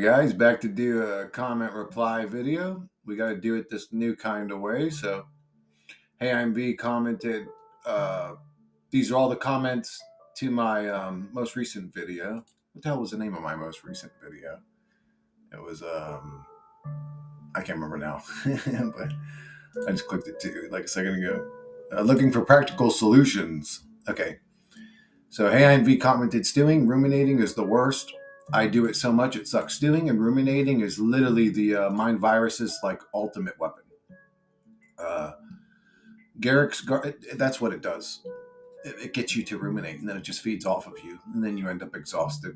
guys, back to do a comment reply video. We got to do it this new kind of way. So, hey, I'm V commented. Uh, these are all the comments to my most recent video. What the hell was the name of my most recent video? It was I can't remember now, but I just clicked it too like a second ago. Looking for practical solutions. Okay. So, hey, I'm V commented, stewing, ruminating is the worst. I do it so much it sucks. Stewing and ruminating is literally the mind virus's like ultimate weapon. Uh, that's what it does. It gets you to ruminate, and then it just feeds off of you, and then you end up exhausted.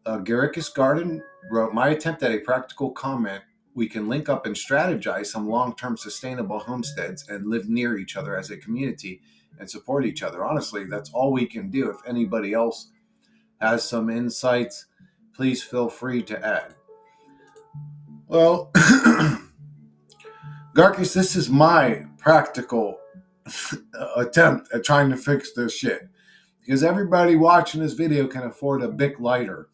Garricus Garden wrote, my attempt at a practical comment. We can link up and strategize some long-term sustainable homesteads and live near each other as a community and support each other. Honestly, that's all we can do. If anybody else has some insights, please feel free to add. Well, Garkis, this is my practical attempt at trying to fix this shit. Because everybody watching this video can afford a Bic lighter.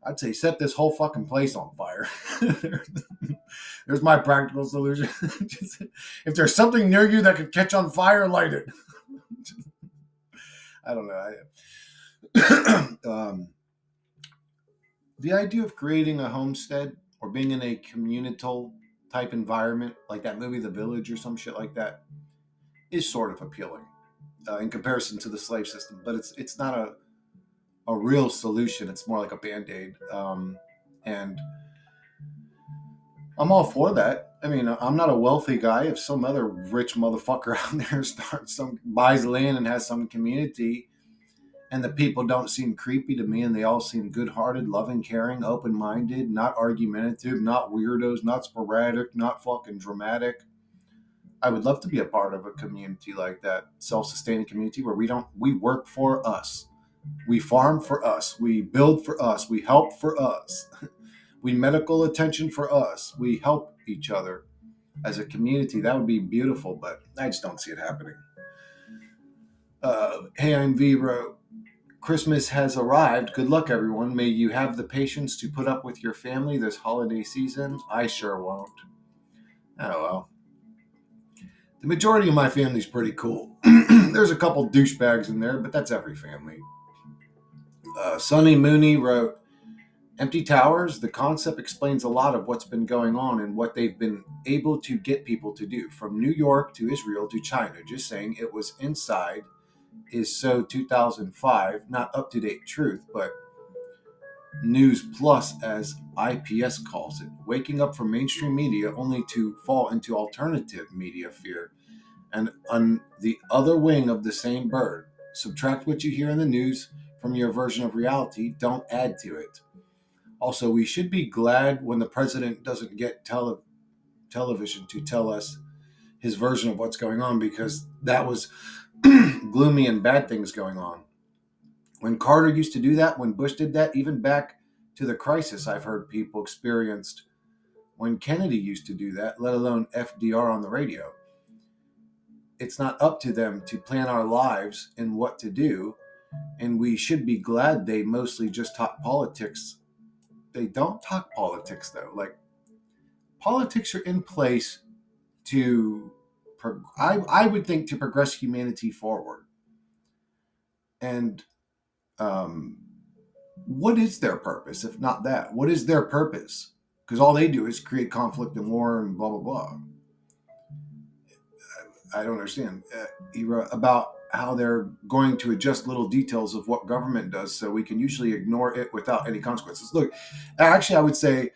I'd say set this whole fucking place on fire. There's my practical solution. If there's something near you that could catch on fire, light it. I don't know. The idea of creating a homestead or being in a communal type environment, like that movie The Village or some shit like that, is sort of appealing in comparison to the slave system. But it's not a real solution. It's more like a Band-Aid. And I'm all for that. I mean, I'm not a wealthy guy. If some other rich motherfucker out there buys land and has some community, and the people don't seem creepy to me, and they all seem good-hearted, loving, caring, open-minded, not argumentative, not weirdos, not sporadic, not fucking dramatic. I would love to be a part of a community like that, self-sustaining community where we work for us. We farm for us. We build for us. We help for us. We medical attention for us. We help each other as a community. That would be beautiful, but I just don't see it happening. Hey, I'm V wrote, Christmas has arrived. Good luck, everyone. May you have the patience to put up with your family this holiday season. I sure won't. Oh, well. The majority of my family's pretty cool. There's a couple douchebags in there, but that's every family. Sonny Mooney wrote, Empty Towers, the concept explains a lot of what's been going on and what they've been able to get people to do. From New York to Israel to China, just saying it was inside is so 2005, not up-to-date truth, but News Plus, as IPS calls it, waking up from mainstream media only to fall into alternative media fear. And on the other wing of the same bird, subtract what you hear in the news from your version of reality, don't add to it. Also, we should be glad when the president doesn't get television to tell us his version of what's going on, because that was gloomy and bad things going on. When Carter used to do that, when Bush did that, even back to the crisis I've heard people experienced when Kennedy used to do that, let alone FDR on the radio. It's not up to them to plan our lives and what to do, and we should be glad they mostly just talk politics. They don't talk politics, though. Like, politics are in place to, I would think, to progress humanity forward. And what is their purpose, if not that? What is their purpose? Because all they do is create conflict and war and blah, blah, blah. I don't understand. He wrote about how they're going to adjust little details of what government does so we can usually ignore it without any consequences. Look, actually, I would say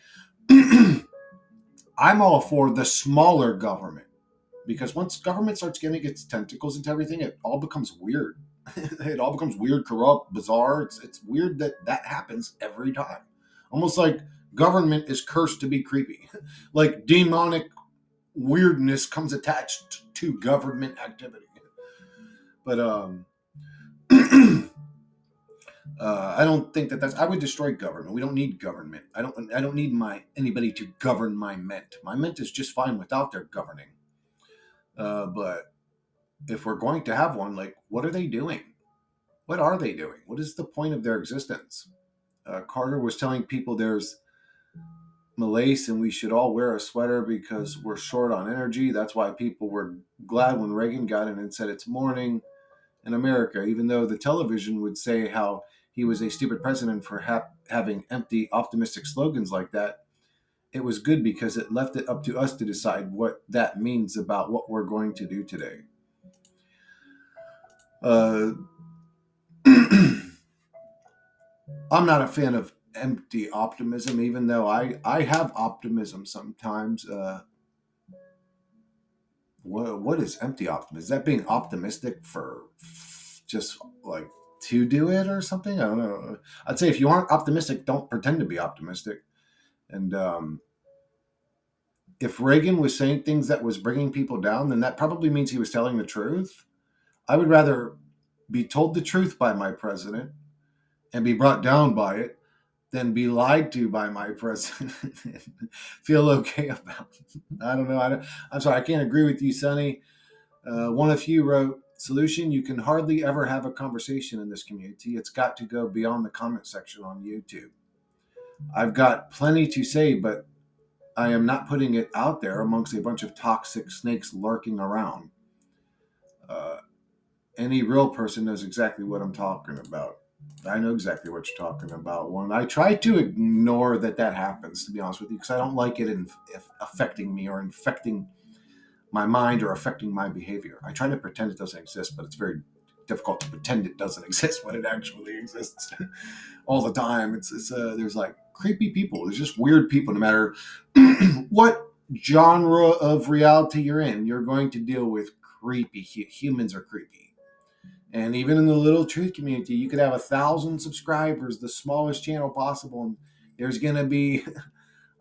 I'm all for the smaller government, because once government starts getting its tentacles into everything, it all becomes weird. It all becomes weird, corrupt, bizarre. It's weird that happens every time. Almost like government is cursed to be creepy. Like demonic weirdness comes attached to government activity. But I don't think that's. I would destroy government. We don't need government. I don't need anybody to govern my ment. My ment is just fine without their governing. But if we're going to have one, like, what are they doing? What are they doing? What is the point of their existence? Carter was telling people there's malaise and we should all wear a sweater because we're short on energy. That's why people were glad when Reagan got in and said it's morning in America, even though the television would say how he was a stupid president for having empty, optimistic slogans like that. It was good because it left it up to us to decide what that means about what we're going to do today. Uh, I'm not a fan of empty optimism, even though I have optimism sometimes. What is empty optimism? Is that being optimistic for just like to do it or something? I don't know. I'd say if you aren't optimistic, don't pretend to be optimistic. And if Reagan was saying things that was bringing people down, then that probably means he was telling the truth. I would rather be told the truth by my president and be brought down by it than be lied to by my president and feel okay about it. I don't know. I'm sorry. I can't agree with you, Sonny. One of you wrote, solution, you can hardly ever have a conversation in this community. It's got to go beyond the comment section on YouTube. I've got plenty to say, but I am not putting it out there amongst a bunch of toxic snakes lurking around. Uh, any real person knows exactly what I'm talking about. I know exactly what you're talking about. One, I try to ignore that happens, to be honest with you, because I don't like it affecting me or infecting my mind or affecting my behavior. I try to pretend it doesn't exist, but it's very difficult to pretend it doesn't exist when it actually exists all the time. It's there's like creepy people. There's just weird people. No matter what genre of reality you're in, you're going to deal with creepy humans are creepy. And even in the little truth community, you could have 1,000 subscribers, the smallest channel possible, and there's going to be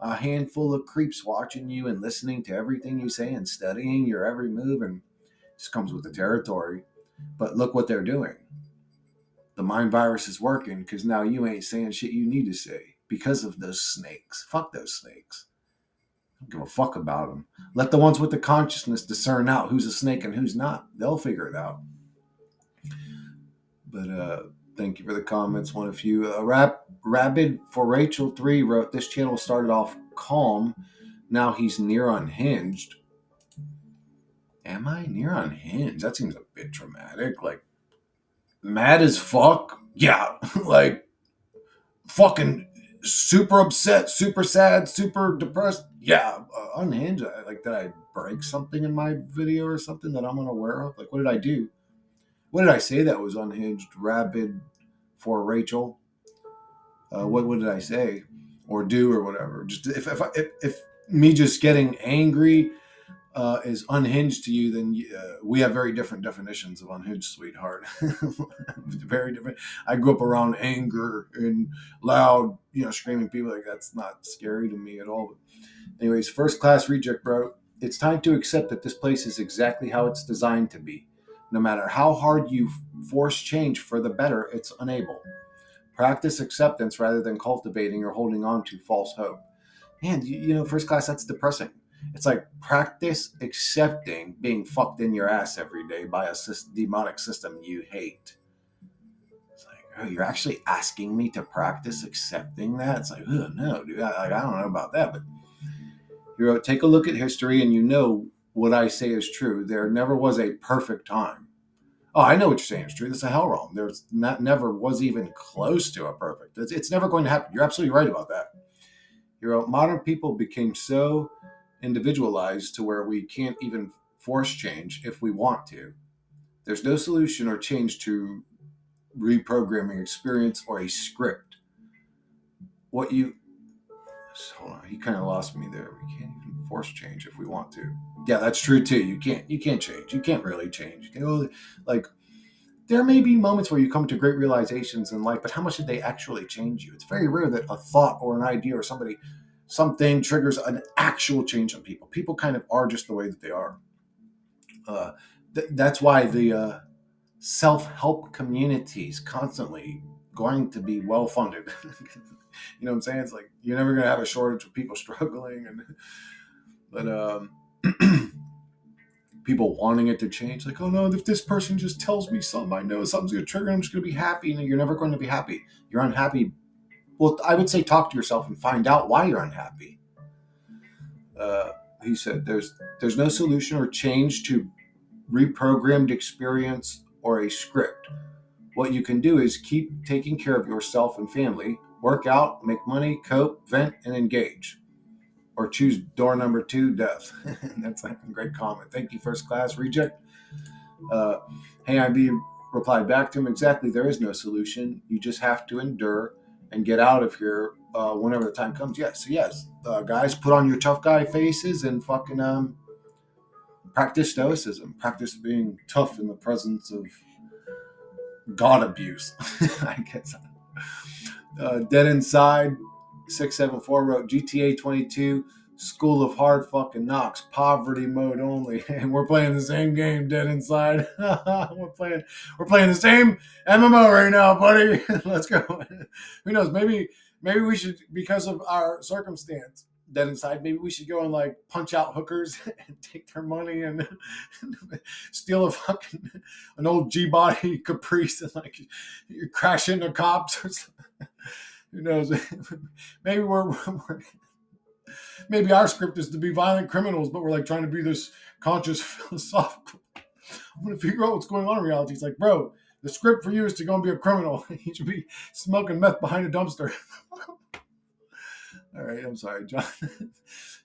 a handful of creeps watching you and listening to everything you say and studying your every move, and just comes with the territory. But look what they're doing. The mind virus is working because now you ain't saying shit you need to say because of those snakes. Fuck those snakes. I don't give a fuck about them. Let the ones with the consciousness discern out who's a snake and who's not. They'll figure it out. But thank you for the comments. One of you, Rabid for Rachel 3 wrote, this channel started off calm. Now he's near unhinged. Am I near unhinged? That seems a bit dramatic. Like, mad as fuck? Yeah. Like, fucking super upset, super sad, super depressed? Yeah. Unhinged? Like, did I break something in my video or something that I'm unaware of? Like, what did I do? What did I say that was unhinged? Rabid for Rachel? What did I say or do or whatever? Just if me just getting angry is unhinged to you, then we have very different definitions of unhinged, sweetheart. Very different. I grew up around anger and loud, screaming people. Like, that's not scary to me at all. But anyways, first class reject, bro. It's time to accept that this place is exactly how it's designed to be. No matter how hard you force change for the better, it's unable. Practice acceptance rather than cultivating or holding on to false hope. Man, first class, that's depressing. It's like practice accepting being fucked in your ass every day by a demonic system you hate. It's like, oh, you're actually asking me to practice accepting that? It's like, oh, no, dude. I don't know about that. But take a look at history and what I say is true. There never was a perfect time. Oh, I know what you're saying is true. This is a hell realm. There's never was even close to a perfect. It's never going to happen. You're absolutely right about that. Modern people became so individualized to where we can't even force change if we want to. There's no solution or change to reprogramming experience or a script. What you hold on, he kind of lost me there. We can't even force change if we want to. Yeah, that's true too. You can't change. You can't really change. Like, there may be moments where you come to great realizations in life, but how much did they actually change you? It's very rare that a thought or an idea or something triggers an actual change on people. People kind of are just the way that they are. That's why the self-help communities constantly going to be well-funded. You know what I'm saying? It's like you're never going to have a shortage of people struggling, but people wanting it to change. Like, oh no, if this person just tells me something, I know something's going to trigger, I'm just going to be happy. And you're never going to be happy. You're unhappy. Well, I would say talk to yourself and find out why you're unhappy. Uh, he said, there's no solution or change to reprogrammed experience or a script. What you can do is keep taking care of yourself and family, work out, make money, cope, vent, and engage. Or choose door number 2, death. That's like a great comment. Thank you, first class reject. Uh, hey, IB replied back to him, exactly, there is no solution. You just have to endure and get out of here whenever the time comes. Yes, so yes, guys, put on your tough guy faces and fucking practice stoicism. Practice being tough in the presence of God abuse, I guess. Dead Inside 674 wrote GTA 22, School of Hard Fucking Knocks, poverty mode only, and we're playing the same game, Dead Inside. we're playing the same MMO right now, buddy. Let's go. Who knows? Maybe we should, because of our circumstance, Dead Inside, maybe we should go and like punch out hookers and take their money and steal an old G-body Caprice and like you crash into cops or something. Who knows? maybe maybe our script is to be violent criminals, but we're like trying to be this conscious philosophical. I'm gonna figure out what's going on in reality. It's like, bro, the script for you is to go and be a criminal. You should be smoking meth behind a dumpster. All right, I'm sorry, John.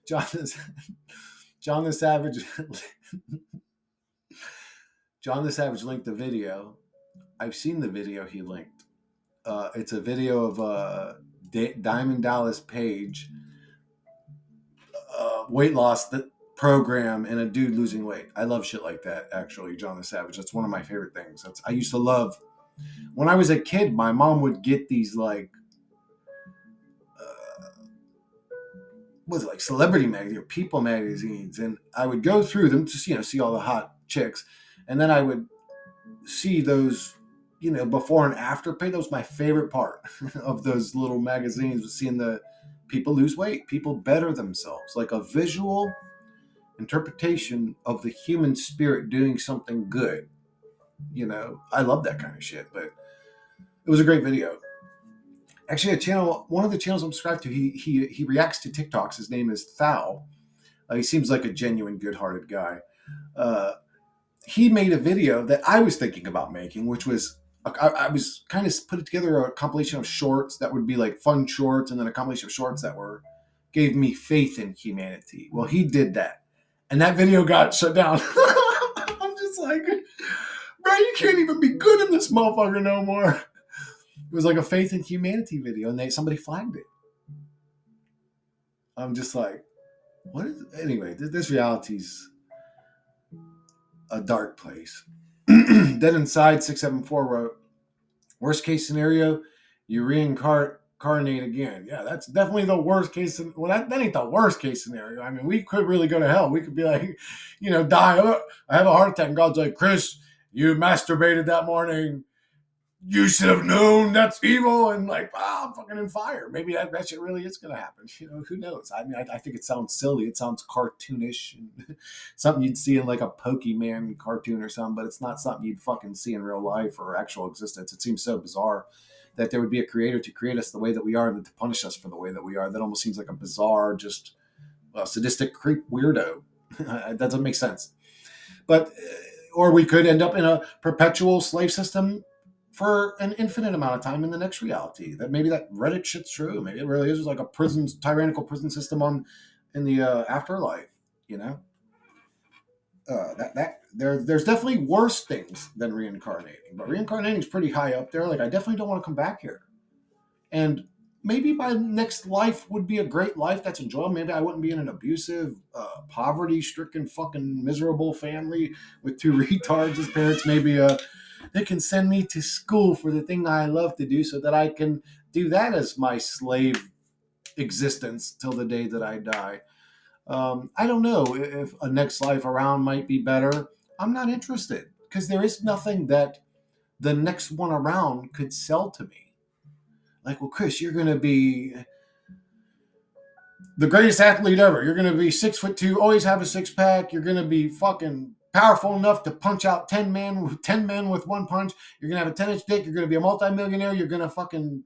John is John the Savage. John the Savage linked the video. I've seen the video he linked. It's a video of Diamond Dallas Page weight loss program and a dude losing weight. I love shit like that, actually, John the Savage. That's one of my favorite things. I used to love, when I was a kid, my mom would get these like, was it like celebrity magazine or people magazines, and I would go through them to see all the hot chicks, and then I would see those before and after page. That was my favorite part of those little magazines, was seeing the people lose weight, people better themselves, like a visual interpretation of the human spirit doing something good. I love that kind of shit. But it was a great video. Actually, one of the channels I'm subscribed to, he reacts to TikToks. His name is Thao. He seems like a genuine, good-hearted guy. He made a video that I was thinking about making, which was, I was kind of putting together a compilation of shorts that would be like fun shorts, and then a compilation of shorts that gave me faith in humanity. Well, he did that, and that video got shut down. I'm just like, bro, you can't even be good in this motherfucker no more. It was like a faith in humanity video, and somebody flagged it. I'm just like, what is? Anyway, this reality's a dark place. Dead Inside 674 wrote, worst case scenario, you reincarnate again. Yeah, that's definitely the worst case. Well, that ain't the worst case scenario. I mean, we could really go to hell. We could be like, die. Oh, I have a heart attack. And God's like, Chris, you masturbated that morning. You should have known that's evil. And like, I'm fucking in fire. Maybe that shit really is going to happen. Who knows? I mean, I think it sounds silly. It sounds cartoonish. And something you'd see in like a Pokemon cartoon or something, but it's not something you'd fucking see in real life or actual existence. It seems so bizarre that there would be a creator to create us the way that we are and to punish us for the way that we are. That almost seems like a bizarre, just sadistic creep weirdo. That doesn't make sense. But, or we could end up in a perpetual slave system for an infinite amount of time in the next reality. That maybe that Reddit shit's true. Maybe it really is like a tyrannical prison system in the afterlife. There's definitely worse things than reincarnating, but reincarnating is pretty high up there. Like, I definitely don't want to come back here. And maybe my next life would be a great life that's enjoyable. Maybe I wouldn't be in an abusive, poverty-stricken, fucking miserable family with two retards as parents. Maybe they can send me to school for the thing I love to do, so that I can do that as my slave existence till the day that I die. I don't know if a next life around might be better. I'm not interested, because there is nothing that the next one around could sell to me. Like, well, Chris, you're going to be the greatest athlete ever. You're going to be 6'2", always have a six pack. You're going to be fucking powerful enough to punch out 10 men with one punch. You're going to have a 10-inch dick. You're going to be a multimillionaire. You're going to fucking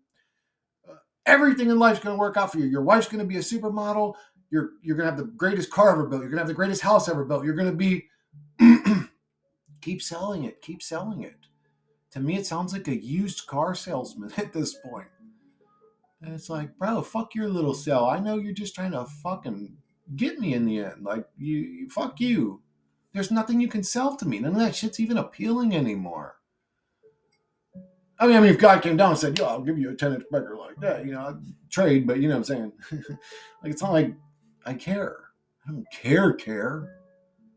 everything in life's going to work out for you. Your wife's going to be a supermodel. You're gonna have the greatest car ever built. You're gonna have the greatest house ever built. You're gonna be keep selling it. Keep selling it. To me, it sounds like a used car salesman at this point. And it's like, bro, fuck your little sell. I know you're just trying to fucking get me in the end. Like, fuck you. There's nothing you can sell to me. None of that shit's even appealing anymore. I mean, if God came down and said, "Yo, I'll give you a 10-inch breaker like that," I'd trade, but you know what I'm saying? Like, it's not like I care. I don't care.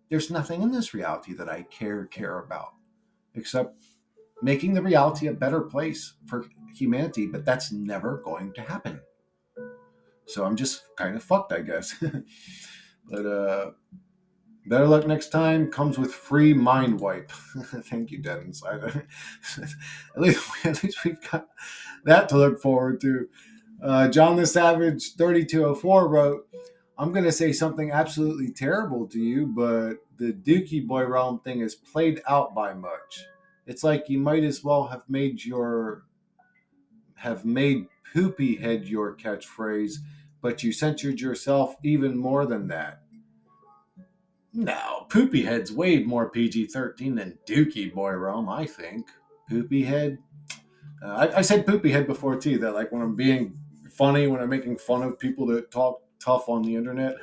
There's nothing in this reality that I care about, except making the reality a better place for humanity, but that's never going to happen. So I'm just kind of fucked, I guess. But better luck next time. Comes with free mind wipe. Thank you, Dead Inside. At least we've got that to look forward to. John the Savage 3204 wrote, "I'm going to say something absolutely terrible to you, but the Dookie Boy realm thing is played out by much. It's like you might as well have made poopy head your catchphrase, but you censored yourself even more than that. No, poopy head's way more PG-13 than Dookie Boy realm, I think. Poopy head. I said poopy head before too. That like when I'm being funny, when I'm making fun of people that talk tough on the internet.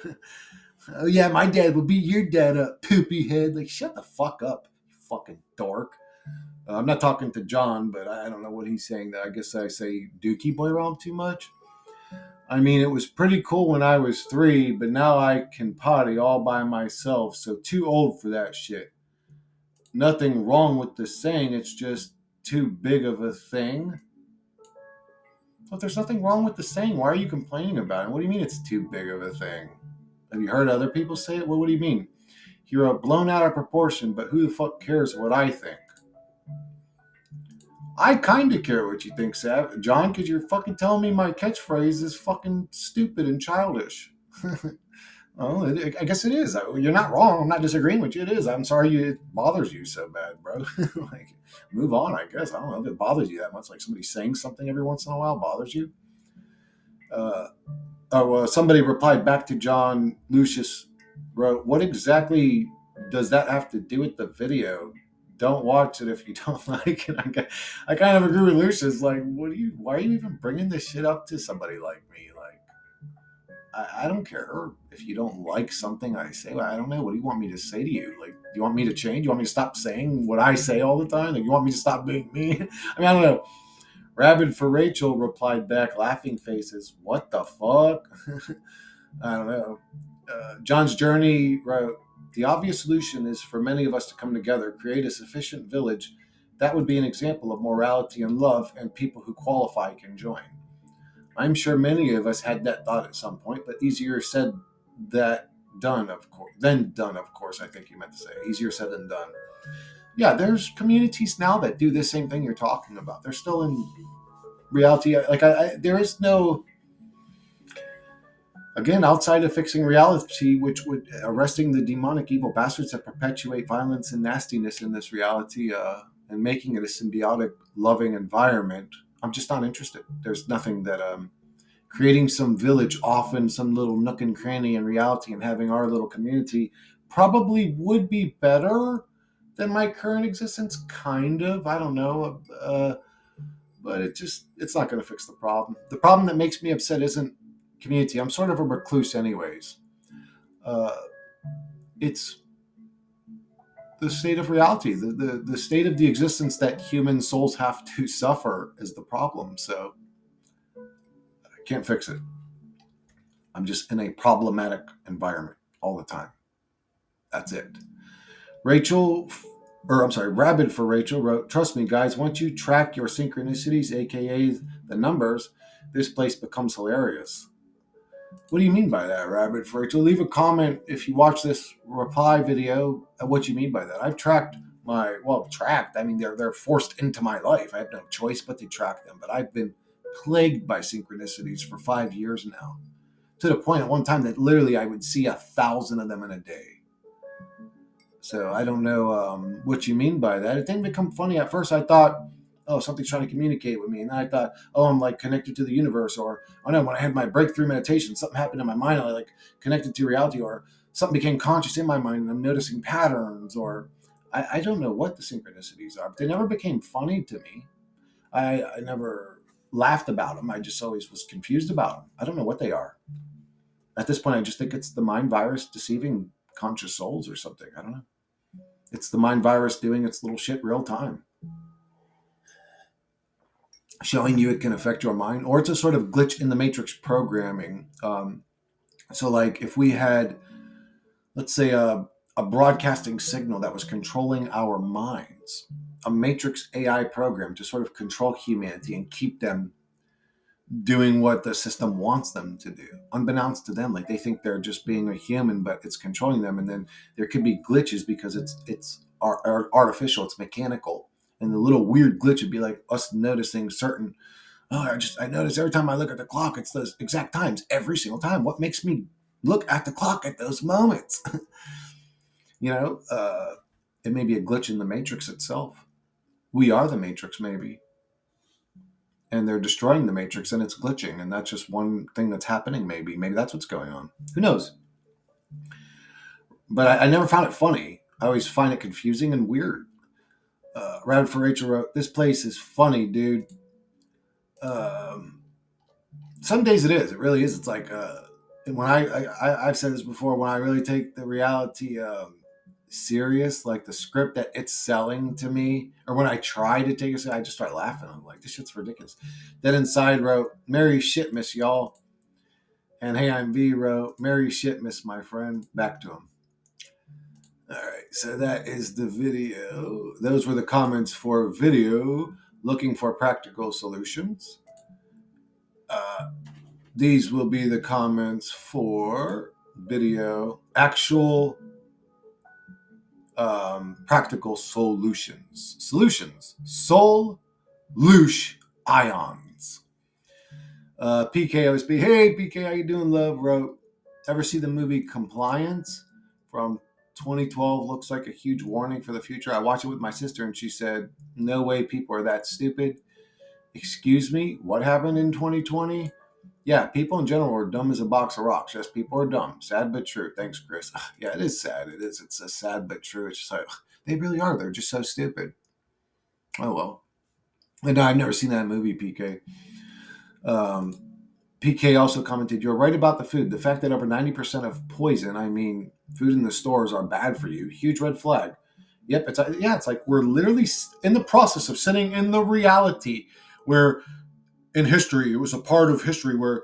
Oh yeah, my dad would beat your dad up, poopy head. Like shut the fuck up, you fucking dork. I'm not talking to John, but I don't know what he's saying. That I guess I say Dookie Boy realm too much. I mean, it was pretty cool when I was 3, but now I can potty all by myself, so too old for that shit. Nothing wrong with the saying, it's just too big of a thing. But there's nothing wrong with the saying. Why are you complaining about it? What do you mean it's too big of a thing? Have you heard other people say it? Well, what do you mean? You're blown out of proportion, but who the fuck cares what I think? I kind of care what you think, John, because you're fucking telling me my catchphrase is fucking stupid and childish. Well, I guess it is. You're not wrong. I'm not disagreeing with you. It is. I'm sorry it bothers you so bad, bro. Like, move on, I guess. I don't know if it bothers you that much. Like somebody saying something every once in a while bothers you. Somebody replied back to John. Lucius wrote, "What exactly does that have to do with the video? Don't watch it if you don't like it." I kind of agree with Lucius. Like, why are you even bringing this shit up to somebody like me? Like, I don't care if you don't like something I say. I don't know. What do you want me to say to you? Like, do you want me to change? You want me to stop saying what I say all the time? Like, you want me to stop being me? I mean, I don't know. Rabid for Rachel replied back, laughing faces. What the fuck? I don't know. John's Journey wrote, "The obvious solution is for many of us to come together, create a sufficient village. That would be an example of morality and love, and people who qualify can join." I'm sure many of us had that thought at some point, but easier said that done, of course. Than done, of course. I think you meant to say easier said than done. Yeah, there's communities now that do the same thing you're talking about. They're still in reality. Like there is no, again, outside of fixing reality, which would arresting the demonic evil bastards that perpetuate violence and nastiness in this reality, and making it a symbiotic, loving environment. I'm just not interested. There's nothing that creating some village off in some little nook and cranny in reality and having our little community probably would be better than my current existence. Kind of. I don't know. But it's not going to fix the problem. The problem that makes me upset isn't community. I'm sort of a recluse anyways. Uh, it's the state of reality, the state of the existence that human souls have to suffer is the problem. So I can't fix it. I'm just in a problematic environment all the time. That's it. Rabid for Rachel wrote, "Trust me, guys, once you track your synchronicities, aka the numbers, this place becomes hilarious." What do you mean by that, Rabbit for Rachel? Leave a comment if you watch this reply video at what you mean by that. I've tracked tracked. I mean, they're forced into my life. I have no choice but to track them. But I've been plagued by synchronicities for 5 years now, to the point at one time that literally I would see 1,000 of them in a day. So I don't know what you mean by that. It didn't become funny at first. I thought, oh, something's trying to communicate with me. And then I thought, oh, I'm like connected to the universe. Or, oh no, when I had my breakthrough meditation, something happened in my mind. I like connected to reality, or something became conscious in my mind and I'm noticing patterns. Or I don't know what the synchronicities are, but they never became funny to me. I never laughed about them. I just always was confused about them. I don't know what they are. At this point, I just think it's the mind virus deceiving conscious souls or something. I don't know. It's the mind virus doing its little shit real time, showing you it can affect your mind, or it's a sort of glitch in the matrix programming. So, like, if we had, let's say, a broadcasting signal that was controlling our minds, a matrix AI program to sort of control humanity and keep them doing what the system wants them to do, unbeknownst to them. Like they think they're just being a human, but it's controlling them. And then there could be glitches because it's artificial, it's mechanical. And the little weird glitch would be like us noticing certain. Oh, I notice every time I look at the clock, it's those exact times every single time. What makes me look at the clock at those moments? you know, uh, it may be a glitch in the matrix itself. We are the matrix, maybe, and they're destroying the matrix and it's glitching, and that's just one thing that's happening. Maybe that's what's going on. Who knows? But I never found it funny. I always find it confusing and weird. Rad for Rachel wrote, "This place is funny, dude." Um, some days it is. It really is. It's like when I've said this before. When I really take the reality serious, like the script that it's selling to me, or when I try to take it, I just start laughing. I'm like, this shit's ridiculous. Then Inside wrote, "Merry shitmas, y'all." And Hey, I'm V wrote, "Merry shitmas, my friend." Back to him. All right, so that is the video. Those were the comments for video, looking for practical solutions. These will be the comments for video, actual practical solutions. Solutions. Soul, loosh, ions. PKOSB. Hey, PK, how you doing, love? Wrote, ever see the movie Compliance from 2012? Looks like a huge warning for the future. I watched it with my sister and she said, no way people are that stupid. Excuse me, what happened in 2020? Yeah, people in general are dumb as a box of rocks. Yes, people are dumb. Sad but true. Thanks, Chris. Yeah, it is sad. It is. It's a sad but true. It's just like, they really are. They're just so stupid. Oh, well. And no, I've never seen that movie, PK. Um, PK also commented, "You're right about the food. The fact that over 90% of poison, I mean, food in the stores are bad for you. Huge red flag." Yep, it's like we're literally in the process of sitting in the reality where in history, it was a part of history where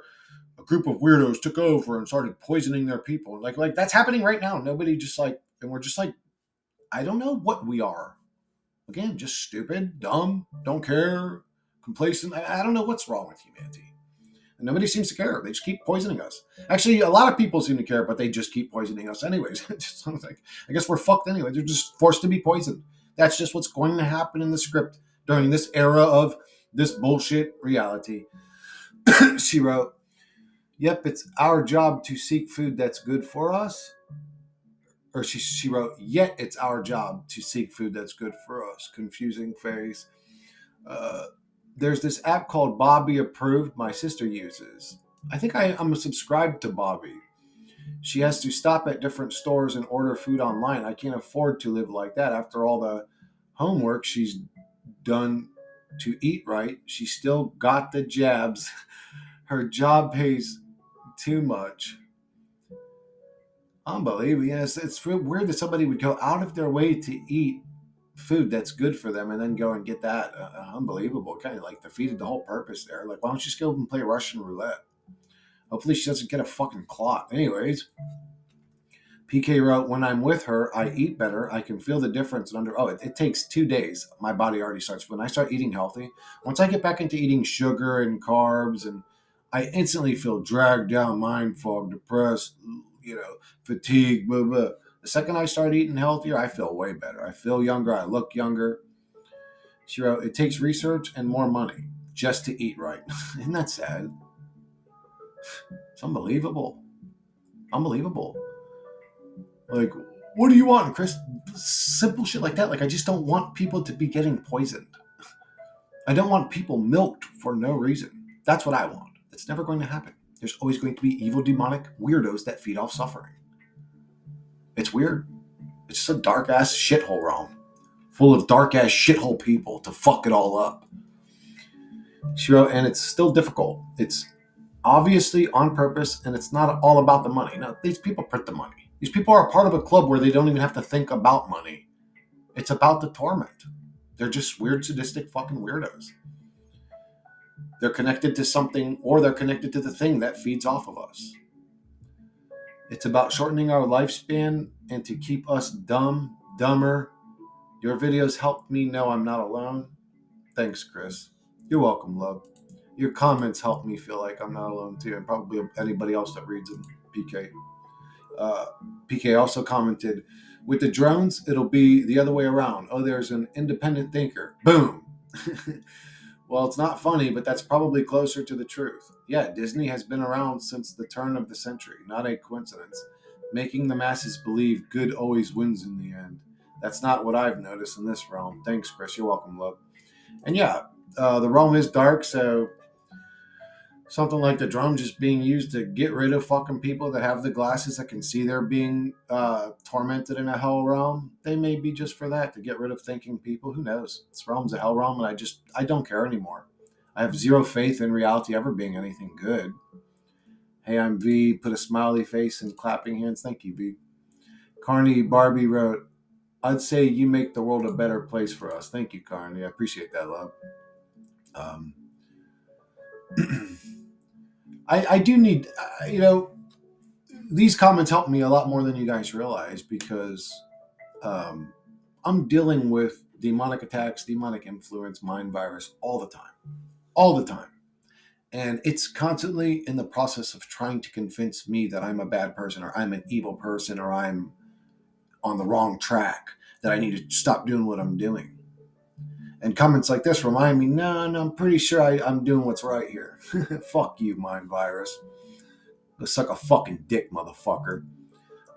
a group of weirdos took over and started poisoning their people. Like that's happening right now. Nobody just like, and we're just like, I don't know what we are. Again, just stupid, dumb, don't care, complacent. I don't know what's wrong with humanity. And nobody seems to care. They just keep poisoning us. Actually, a lot of people seem to care, but they just keep poisoning us anyways. Just like, I guess we're fucked anyway. They're just forced to be poisoned. That's just what's going to happen in the script during this era of this bullshit reality. She wrote, "Yep, it's our job to seek food that's good for us." Or she wrote, "Yet it's our job to seek food that's good for us." Confusing face. Uh, there's this app called Bobby Approved my sister uses. I think I'm subscribed to Bobby. She has to stop at different stores and order food online. I can't afford to live like that. After all the homework she's done to eat right, she still got the jabs. Her job pays too much. Unbelievable. Yes, it's weird that somebody would go out of their way to eat food that's good for them and then go and get that. Unbelievable. Kind of like defeated the whole purpose there. Like, why don't you just go and play Russian roulette? Hopefully she doesn't get a fucking clot. Anyways, PK wrote, "When I'm with her, I eat better. I can feel the difference under." Oh, it takes 2 days. My body already starts. When I start eating healthy, once I get back into eating sugar and carbs, and I instantly feel dragged down, mind fog, depressed, fatigue, blah, blah. The second I start eating healthier, I feel way better. I feel younger. I look younger. She wrote, "It takes research and more money just to eat right." Isn't that sad? It's unbelievable. Unbelievable. Like, what do you want, Chris? Simple shit like that. Like, I just don't want people to be getting poisoned. I don't want people milked for no reason. That's what I want. It's never going to happen. There's always going to be evil, demonic weirdos that feed off suffering. It's weird. It's just a dark ass shithole realm full of dark ass shithole people to fuck it all up. She wrote, and it's still difficult. It's obviously on purpose, and it's not all about the money. Now, these people print the money. These people are a part of a club where they don't even have to think about money. It's about the torment. They're just weird, sadistic fucking weirdos. They're connected to something, or they're connected to the thing that feeds off of us. It's about shortening our lifespan and to keep us dumber. Your videos helped me know I'm not alone. Thanks, Chris. You're welcome, love. Your comments help me feel like I'm not alone too, and probably anybody else that reads them. PK. Uh, PK also commented, with the drones, it'll be the other way around. Oh, there's an independent thinker. Boom. Well, it's not funny, but that's probably closer to the truth. Yeah, Disney has been around since the turn of the century, not a coincidence. Making the masses believe good always wins in the end. That's not what I've noticed in this realm. Thanks, Chris. You're welcome, love. And yeah, the realm is dark, so something like the drone just being used to get rid of fucking people that have the glasses that can see they're being tormented in a hell realm. They may be just for that, to get rid of thinking people. Who knows? This realm's a hell realm, and I don't care anymore. I have zero faith in reality ever being anything good. Hey, I'm V. Put a smiley face and clapping hands. Thank you, V. Carney Barbie wrote, I'd say you make the world a better place for us. Thank you, Carney. I appreciate that, love. Um, I do need, these comments help me a lot more than you guys realize, because um, I'm dealing with demonic attacks, demonic influence, mind virus all the time. All the time. And it's constantly in the process of trying to convince me that I'm a bad person, or I'm an evil person, or I'm on the wrong track, that I need to stop doing what I'm doing. And comments like this remind me, no, I'm pretty sure I'm doing what's right here. Fuck you, mind virus. Go suck a fucking dick, motherfucker.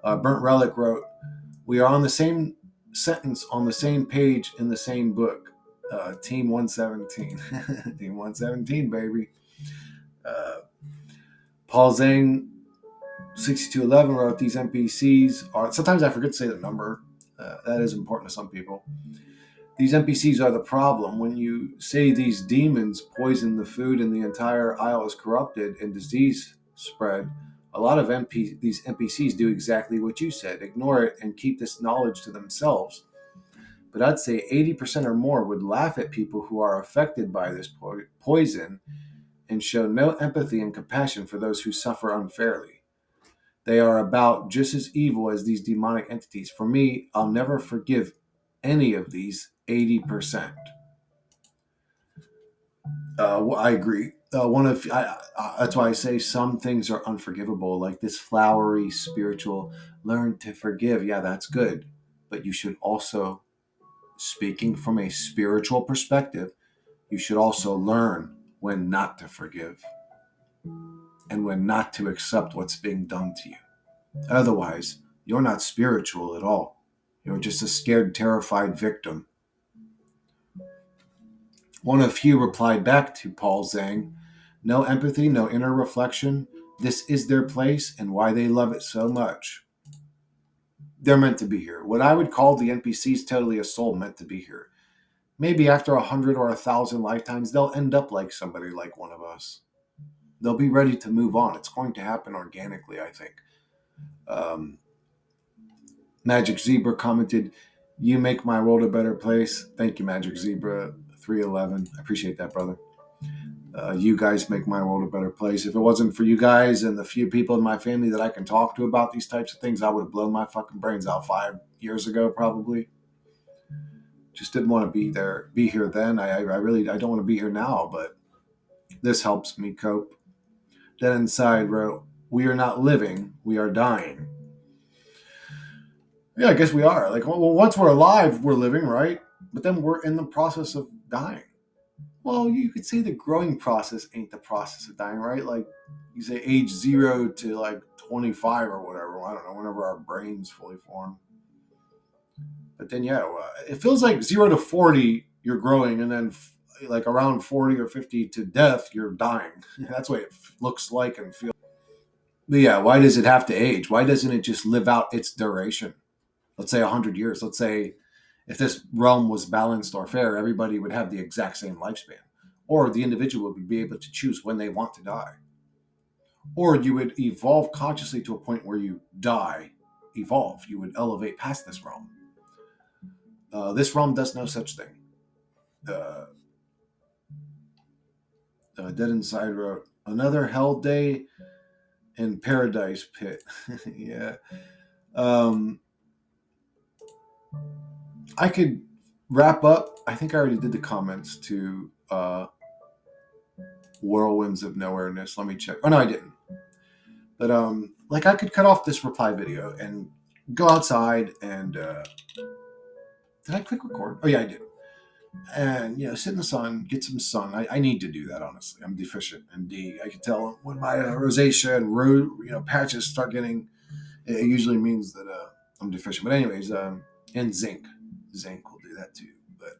Burnt Relic wrote, we are on the same sentence, on the same page, in the same book. Team 117. Team 117, baby. Paul Zhang, 6211 wrote, these NPCs are, sometimes I forget to say the number. That is important to some people. These NPCs are the problem. When you say these demons poison the food and the entire aisle is corrupted and disease spread, a lot of these NPCs do exactly what you said. Ignore it and keep this knowledge to themselves. But I'd say 80% or more would laugh at people who are affected by this poison and show no empathy and compassion for those who suffer unfairly. They are about just as evil as these demonic entities. For me, I'll never forgive any of these 80%. I agree. That's why I say some things are unforgivable, like this flowery spiritual learn to forgive. Yeah, that's good, but you should also, speaking from a spiritual perspective, you should also learn when not to forgive and when not to accept what's being done to you. Otherwise, you're not spiritual at all. You're just a scared, terrified victim. One of few replied back to Paul Zhang, no empathy, no inner reflection. This is their place and why they love it so much. They're meant to be here. What I would call the NPCs totally a soul meant to be here. Maybe after 100 or 1,000 lifetimes, they'll end up like somebody like one of us. They'll be ready to move on. It's going to happen organically, I think. Magic Zebra commented, you make my world a better place. Thank you, Magic Zebra 311. I appreciate that, brother. You guys make my world a better place. If it wasn't for you guys and the few people in my family that I can talk to about these types of things, I would have blown my fucking brains out 5 years ago, probably. Just didn't want to be here then. I don't want to be here now, but this helps me cope. Then inside wrote, we are not living, we are dying. Yeah, I guess we are. Like, well, once we're alive, we're living, right? But then we're in the process of dying. Well, you could say the growing process ain't the process of dying, right? Like, you say age 0 to like 25 or whatever. I don't know, whenever our brains fully form. But then, yeah, it feels like 0 to 40, you're growing, and then like around 40 or 50 to death, you're dying. That's what it looks like and feels. But yeah, why does it have to age? Why doesn't it just live out its duration? Let's say 100 years. Let's say if this realm was balanced or fair, everybody would have the exact same lifespan. Or the individual would be able to choose when they want to die. Or you would evolve consciously to a point where you die, evolve. You would elevate past this realm. This realm does no such thing. Uh, Dead Inside wrote, another hell day in paradise pit. Yeah. Um, I could wrap up. I think I already did the comments to Whirlwinds of Nowhereness. Let me check. Oh, no, I didn't. But like I could cut off this reply video and go outside and did I click record? Oh yeah, I did. And sit in the sun, get some sun. I need to do that, honestly. I'm deficient in D. I can tell when my rosacea and patches start getting. It usually means that I'm deficient. But anyways, and zinc will do that too. But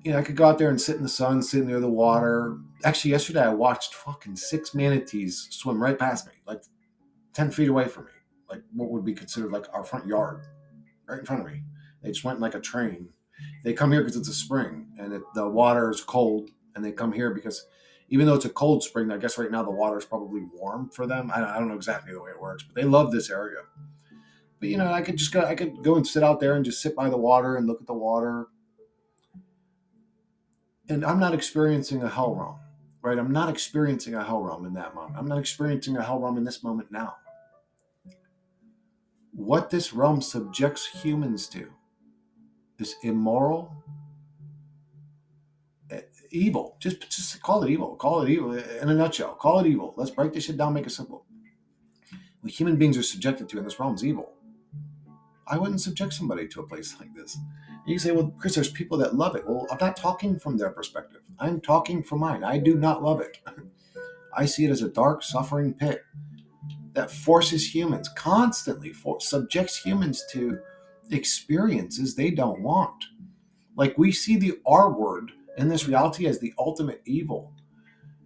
I could go out there and sit in the sun, sit near the water. Actually, yesterday I watched fucking 6 manatees swim right past me, like 10 feet away from me, like what would be considered like our front yard, right in front of me. They just went like a train. They come here because it's a spring and the water is cold, and they come here because even though it's a cold spring, I guess right now the water is probably warm for them. I don't know exactly the way it works, but they love this area. But I could go and sit out there and just sit by the water and look at the water. And I'm not experiencing a hell realm, right? I'm not experiencing a hell realm in that moment. I'm not experiencing a hell realm in this moment now. What this realm subjects humans to is immoral, evil. Just call it evil. Call it evil in a nutshell. Call it evil. Let's break this shit down, make it simple. What human beings are subjected to in this realm is evil. I wouldn't subject somebody to a place like this. You can say, well, Chris, there's people that love it. Well, I'm not talking from their perspective. I'm talking from mine. I do not love it. I see it as a dark, suffering pit that forces humans, constantly subjects humans to experiences they don't want. Like we see the R word in this reality as the ultimate evil.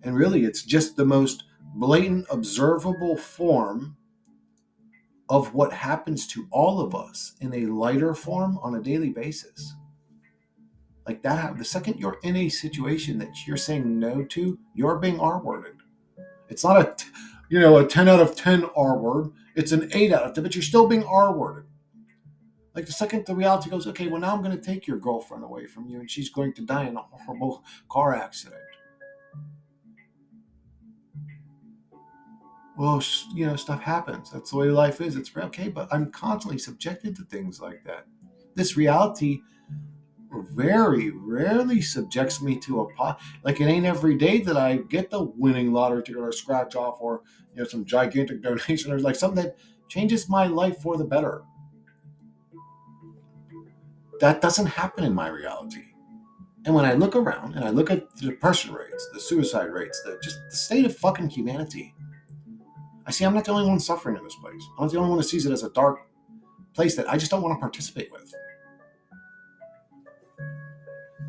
And really, it's just the most blatant, observable form of what happens to all of us in a lighter form on a daily basis. Like that, the second you're in a situation that you're saying no to, you're being R worded. It's not a 10 out of 10 R word. It's an 8 out of 10, but you're still being R worded. Like the second the reality goes, okay, well now I'm going to take your girlfriend away from you and she's going to die in a horrible car accident. Well, stuff happens. That's the way life is. It's okay, but I'm constantly subjected to things like that. This reality very rarely subjects me to like it ain't every day that I get the winning lottery ticket or scratch off or some gigantic donation or like something that changes my life for the better. That doesn't happen in my reality. And when I look around and I look at the depression rates, the suicide rates, just the state of fucking humanity, I see I'm not the only one suffering in this place. I'm not the only one that sees it as a dark place that I just don't want to participate with.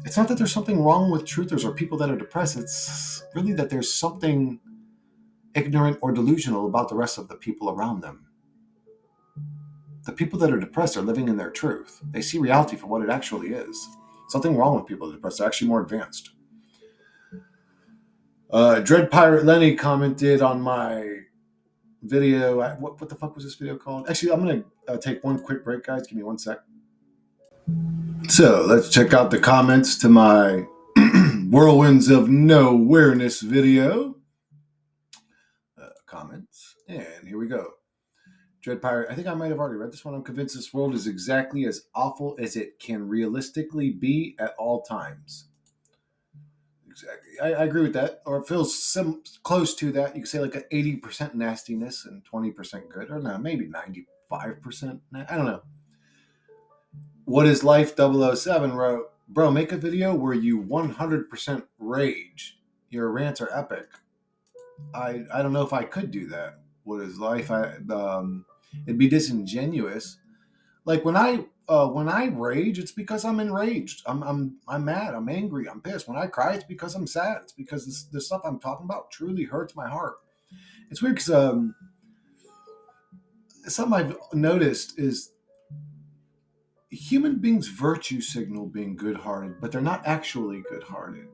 It's not that there's something wrong with truthers or people that are depressed. It's really that there's something ignorant or delusional about the rest of the people around them. The people that are depressed are living in their truth. They see reality for what it actually is. Something wrong with people that are depressed. They're actually more advanced. Dread Pirate Lenny commented on my video. What the fuck was this video called? Actually, I'm going to take one quick break, guys. Give me 1 sec. So let's check out the comments to my Whirlwinds of Nowhereness video. Comments. And here we go. Dread Pirate, I think I might have already read this one. I'm convinced this world is exactly as awful as it can realistically be at all times. Exactly. I agree with that. Or it feels close to that. You could say like an 80% nastiness and 20% good. Or no, maybe 95%. I don't know. What is Life 007 wrote, bro, make a video where you 100% rage. Your rants are epic. I don't know if I could do that. What is life? It'd be disingenuous. Like when I when I rage, it's because I'm enraged. I'm mad. I'm angry. I'm pissed. When I cry, it's because I'm sad. It's because the stuff I'm talking about truly hurts my heart. It's weird because something I've noticed is human beings virtue signal being good-hearted, but they're not actually good-hearted.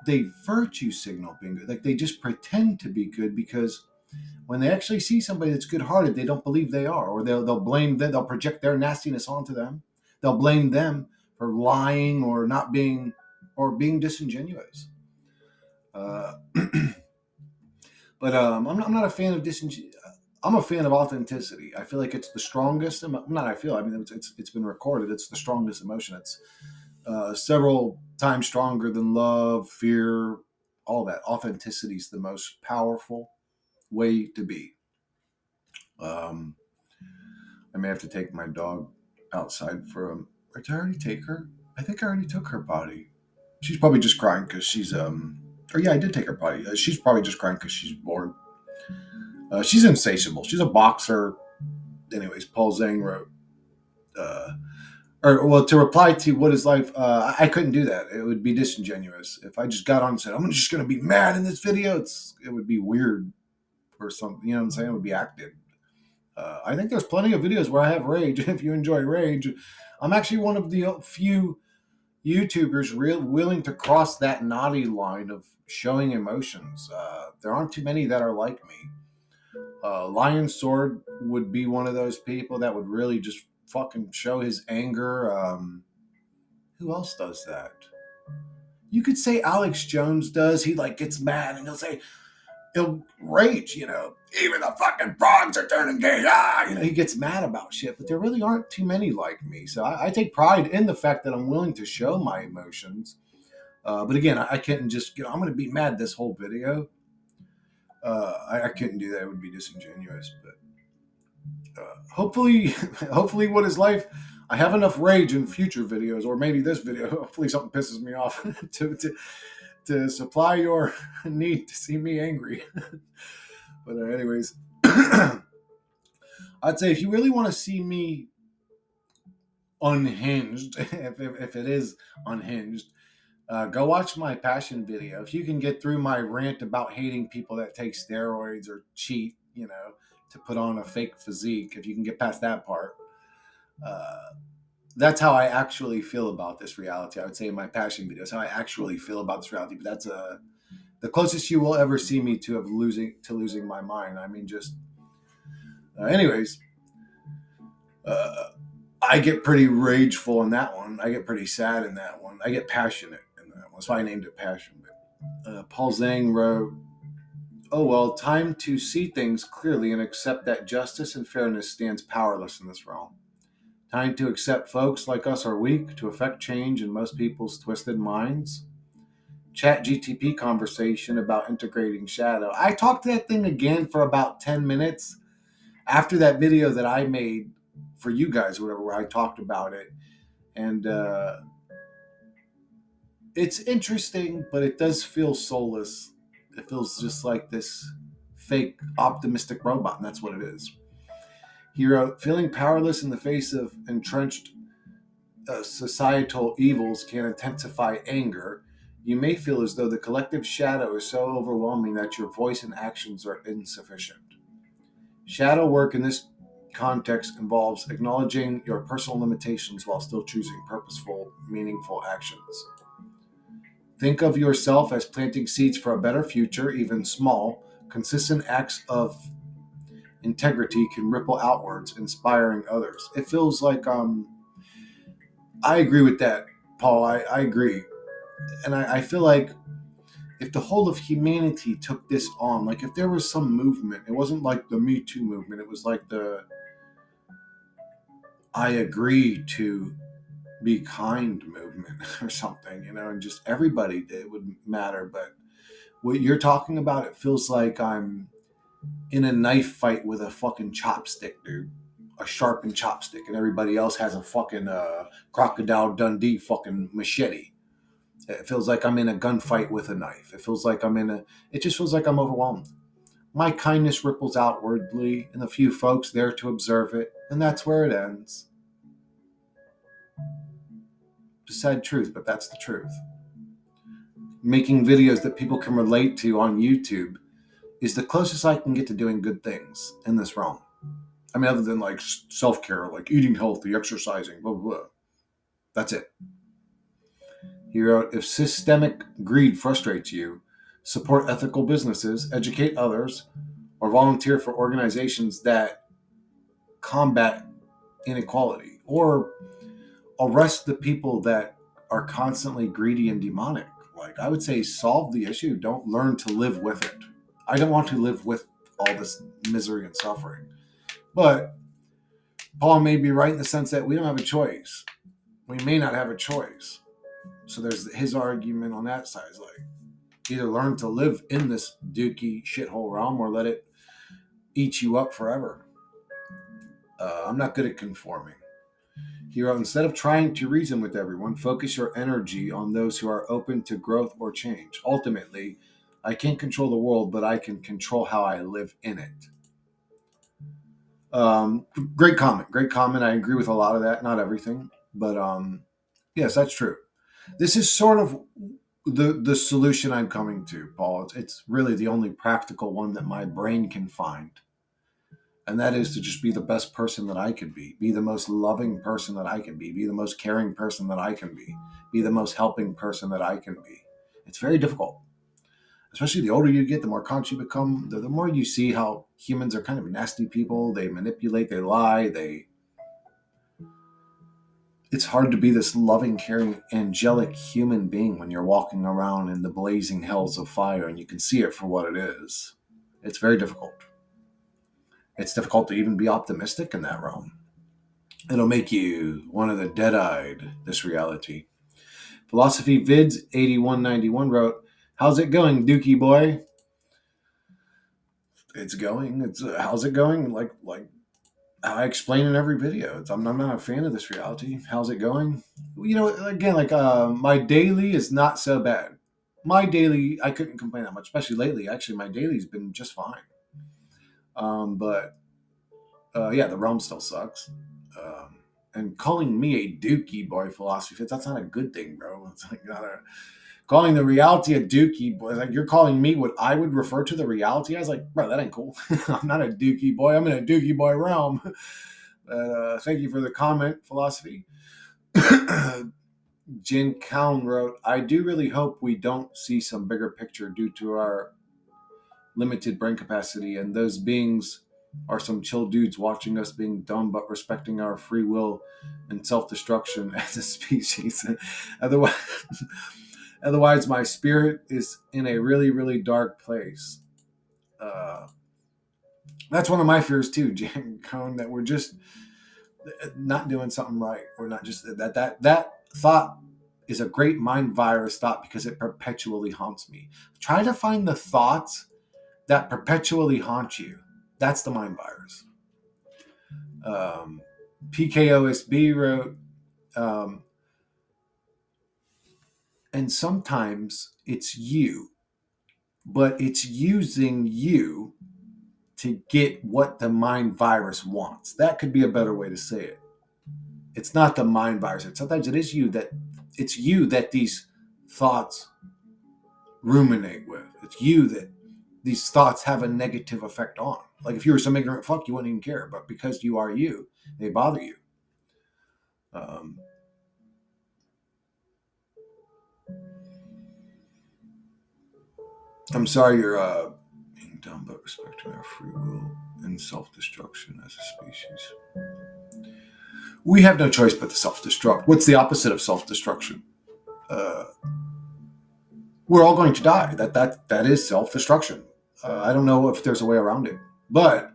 They virtue signal being good. Like they just pretend to be good because when they actually see somebody that's good-hearted, they don't believe they are, or they'll blame them. They'll project their nastiness onto them. They'll blame them for lying or not being or being disingenuous. Uh, I'm not a fan of disingenuous. I'm a fan of authenticity. I feel like it's the strongest. Not I feel. I mean, it's been recorded. It's the strongest emotion. It's several times stronger than love, fear, all that. Authenticity is the most powerful way to be. Um, I may have to take my dog outside for a. Did I already take her? I think I already took her potty. She's probably just crying because she's Or yeah, I did take her potty. She's probably just crying because she's bored. She's insatiable. She's a boxer. Anyways, Paul Zhang wrote. Or well, to reply to what is life, I couldn't do that. It would be disingenuous if I just got on and said I'm just going to be mad in this video. It would be weird or something. You know what I'm saying? It would be acted. I think there's plenty of videos where I have rage. If you enjoy rage, I'm actually one of the few YouTubers willing to cross that naughty line of showing emotions. There aren't too many that are like me. Lion Sword would be one of those people that would really just fucking show his anger. Who else does that? You could say Alex Jones does. He like gets mad and he'll rage, even the fucking frogs are turning gay. He gets mad about shit, but there really aren't too many like me. So I take pride in the fact that I'm willing to show my emotions. But again, I couldn't just, I'm going to be mad this whole video. I couldn't do that. It would be disingenuous. But hopefully, hopefully, what is life? I have enough rage in future videos, or maybe this video. Hopefully, something pisses me off to supply your need to see me angry. But anyways, I'd say if you really want to see me unhinged, if it is unhinged, go watch my passion video. If you can get through my rant about hating people that take steroids or cheat, to put on a fake physique, if you can get past that part, that's how I actually feel about this reality. I would say in my passion videos, how I actually feel about this reality. But that's the closest you will ever see me to losing my mind. I mean, just anyways. I get pretty rageful in that one. I get pretty sad in that one. I get passionate in that one. That's why I named it Passion. Paul Zhang wrote, "Oh well, time to see things clearly and accept that justice and fairness stands powerless in this realm. Time to accept folks like us are weak to affect change in most people's twisted minds." Chat GTP conversation about integrating shadow. I talked that thing again for about 10 minutes after that video that I made for you guys, whatever, where I talked about it. And it's interesting, but it does feel soulless. It feels just like this fake optimistic robot, and that's what it is. He wrote, feeling powerless in the face of entrenched societal evils can intensify anger. You may feel as though the collective shadow is so overwhelming that your voice and actions are insufficient. Shadow work in this context involves acknowledging your personal limitations while still choosing purposeful, meaningful actions. Think of yourself as planting seeds for a better future, even small, consistent acts of integrity can ripple outwards, inspiring others. It feels like, I agree with that, Paul. I agree. And I feel like if the whole of humanity took this on, like if there was some movement, it wasn't like the Me Too movement, it was like the I agree to be kind movement or something, and just everybody did, it would matter. But what you're talking about, it feels like I'm in a knife fight with a fucking chopstick, dude. A sharpened chopstick, and everybody else has a fucking Crocodile Dundee fucking machete. It feels like I'm in a gunfight with a knife. It just feels like I'm overwhelmed. My kindness ripples outwardly, and a few folks there to observe it, and that's where it ends. sad truth, but that's the truth. Making videos that people can relate to on YouTube is the closest I can get to doing good things in this realm. I mean, other than like self-care, like eating healthy, exercising, blah, blah, blah. That's it. He wrote, if systemic greed frustrates you, support ethical businesses, educate others, or volunteer for organizations that combat inequality, or arrest the people that are constantly greedy and demonic. Like, I would say solve the issue. Don't learn to live with it. I don't want to live with all this misery and suffering. But Paul may be right in the sense that we don't have a choice. We may not have a choice. So there's his argument on that side. Is like, either learn to live in this dookie shithole realm or let it eat you up forever. I'm not good at conforming. He wrote, instead of trying to reason with everyone, focus your energy on those who are open to growth or change. Ultimately, I can't control the world, but I can control how I live in it. Great comment. I agree with a lot of that, not everything, but yes, that's true. This is sort of the solution I'm coming to, Paul. It's really the only practical one that my brain can find. And that is to just be the best person that I can be the most loving person that I can be the most caring person that I can be the most helping person that I can be. It's very difficult, especially the older you get, the more conscious you become, the more you see how humans are kind of nasty people. They manipulate, they lie, it's hard to be this loving, caring, angelic human being when you're walking around in the blazing hells of fire and you can see it for what it is. It's very difficult. It's difficult to even be optimistic in that realm. It'll make you one of the dead-eyed, this reality. Philosophy Vids 8191 wrote, how's it going, Dookie boy? It's going. How's it going? Like I explain in every video. I'm not a fan of this reality. How's it going? You know, again, like my daily is not so bad. My daily, I couldn't complain that much, especially lately. Actually, my daily's been just fine. But yeah, the realm still sucks. And calling me a dookie boy, philosophy fits, that's not a good thing, bro. It's like not a calling the reality a dookie boy. Like, you're calling me what I would refer to the reality. I was like, bro, that ain't cool. I'm not a dookie boy. I'm in a dookie boy realm. But thank you for the comment, philosophy. Jin Cowan wrote, I do really hope we don't see some bigger picture due to our limited brain capacity, and those beings are some chill dudes watching us being dumb but respecting our free will and self-destruction as a species. Otherwise, my spirit is in a really, really dark place. That's one of my fears too, Jan Cohn, that we're just not doing something right. We're not just that thought is a great mind virus thought because it perpetually haunts me. Try to find the thoughts that perpetually haunt you. That's the mind virus. PKOSB wrote, and sometimes it's you, but it's using you to get what the mind virus wants. That could be a better way to say it. It's not the mind virus. Sometimes it is you that it's you that these thoughts ruminate with. It's you that these thoughts have a negative effect on. Like, if you were some ignorant fuck, you wouldn't even care. But because you are you, they bother you. I'm sorry you're being dumb, but respecting our free will and self-destruction as a species. We have no choice but to self-destruct. What's the opposite of self-destruction? We're all going to die. That is self-destruction. I don't know if there's a way around it, but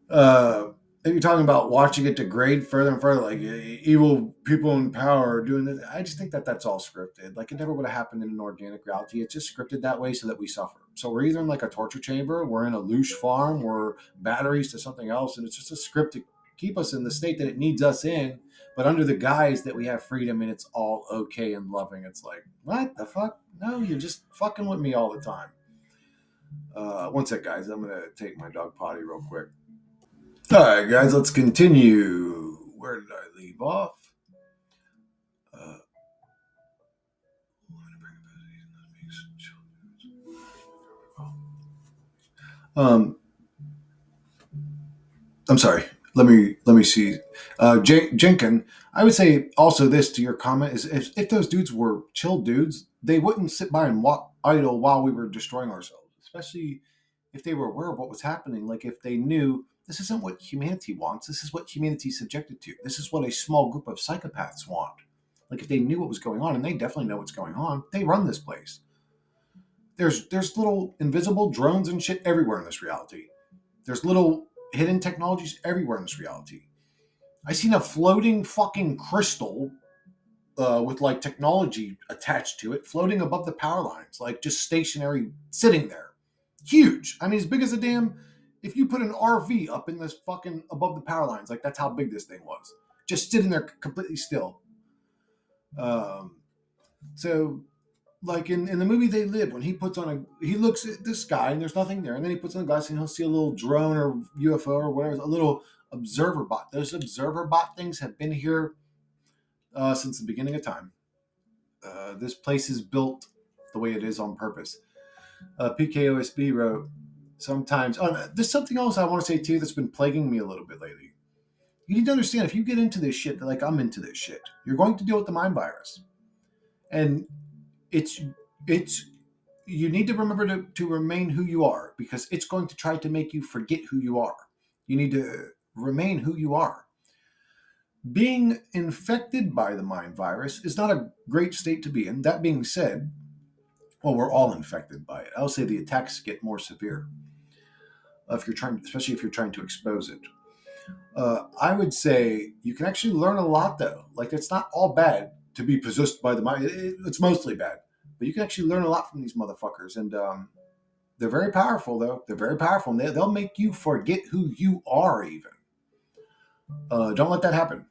if you're talking about watching it degrade further and further, like evil people in power are doing this, I just think that that's all scripted. Like, it never would have happened in an organic reality. It's just scripted that way so that we suffer. So we're either in like a torture chamber, we're in a loose farm, we're batteries to something else, and it's just a script to keep us in the state that it needs us in, but under the guise that we have freedom and it's all okay and loving. It's like, what the fuck? No, you're just fucking with me all the time. One sec, guys. I'm going to take my dog potty real quick. All right, guys, let's continue. Where did I leave off? Um, I'm sorry. Let me see. Jenkin, I would say also this to your comment is if those dudes were chill dudes, they wouldn't sit by and idle while we were destroying ourselves. Especially if they were aware of what was happening. Like if they knew this isn't what humanity wants. This is what humanity is subjected to. This is what a small group of psychopaths want. Like if they knew what was going on, and they definitely know what's going on, they run this place. There's little invisible drones and shit everywhere in this reality. There's little hidden technologies everywhere in this reality. I seen a floating fucking crystal with like technology attached to it, floating above the power lines, like just stationary, sitting there. Huge. I mean, as big as a damn. If you put an RV up in this fucking above the power lines, like that's how big this thing was, just sitting there completely still. Um, so like in the movie They Live, when he looks at the sky and there's nothing there, and then he puts on a glass and he'll see a little drone or UFO or whatever, a little observer bot. Those observer bot things have been here since the beginning of time. This place is built the way it is on purpose. PKOSB wrote, sometimes, there's something else I want to say too that's been plaguing me a little bit lately. You need to understand, if you get into this shit, like I'm into this shit, you're going to deal with the mind virus. And it's it's you need to remember to remain who you are, because it's going to try to make you forget who you are. You need to remain who you are. Being infected by the mind virus is not a great state to be in. That being said, well, we're all infected by it. I'll say the attacks get more severe if you're trying, especially if you're trying to expose it. I would say you can actually learn a lot, though. Like it's not all bad to be possessed by the mind. It's mostly bad, but you can actually learn a lot from these motherfuckers, and they're very powerful, though. They're very powerful, and they'll make you forget who you are, even. Don't let that happen.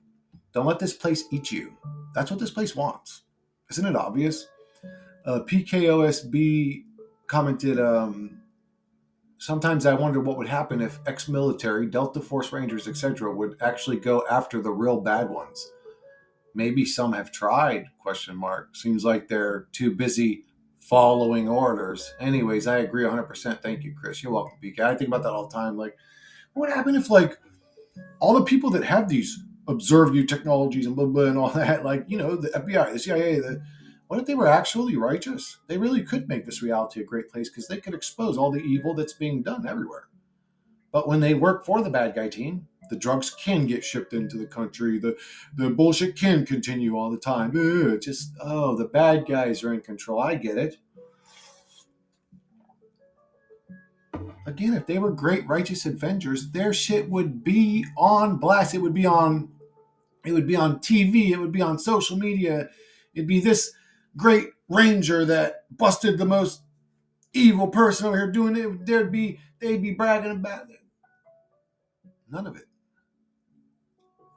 Don't let this place eat you. That's what this place wants. Isn't it obvious? PKOSB commented, sometimes I wonder what would happen if ex-military, Delta Force Rangers, etc. would actually go after the real bad ones. Maybe some have tried, question mark. Seems like they're too busy following orders. Anyways, I agree 100%. Thank you, Chris. You're welcome, PK. I think about that all the time. Like, what would happen if, like, all the people that have these observe you technologies and blah, blah, and all that, like, you know, the FBI, the CIA, what if they were actually righteous? They really could make this reality a great place because they could expose all the evil that's being done everywhere. But when they work for the bad guy team, the drugs can get shipped into the country. The bullshit can continue all the time. The bad guys are in control. I get it. Again, if they were great righteous Avengers, their shit would be on blast. It would be on TV. It would be on social media. It'd be this great ranger that busted the most evil person over here doing it. They'd be bragging about it. None of it.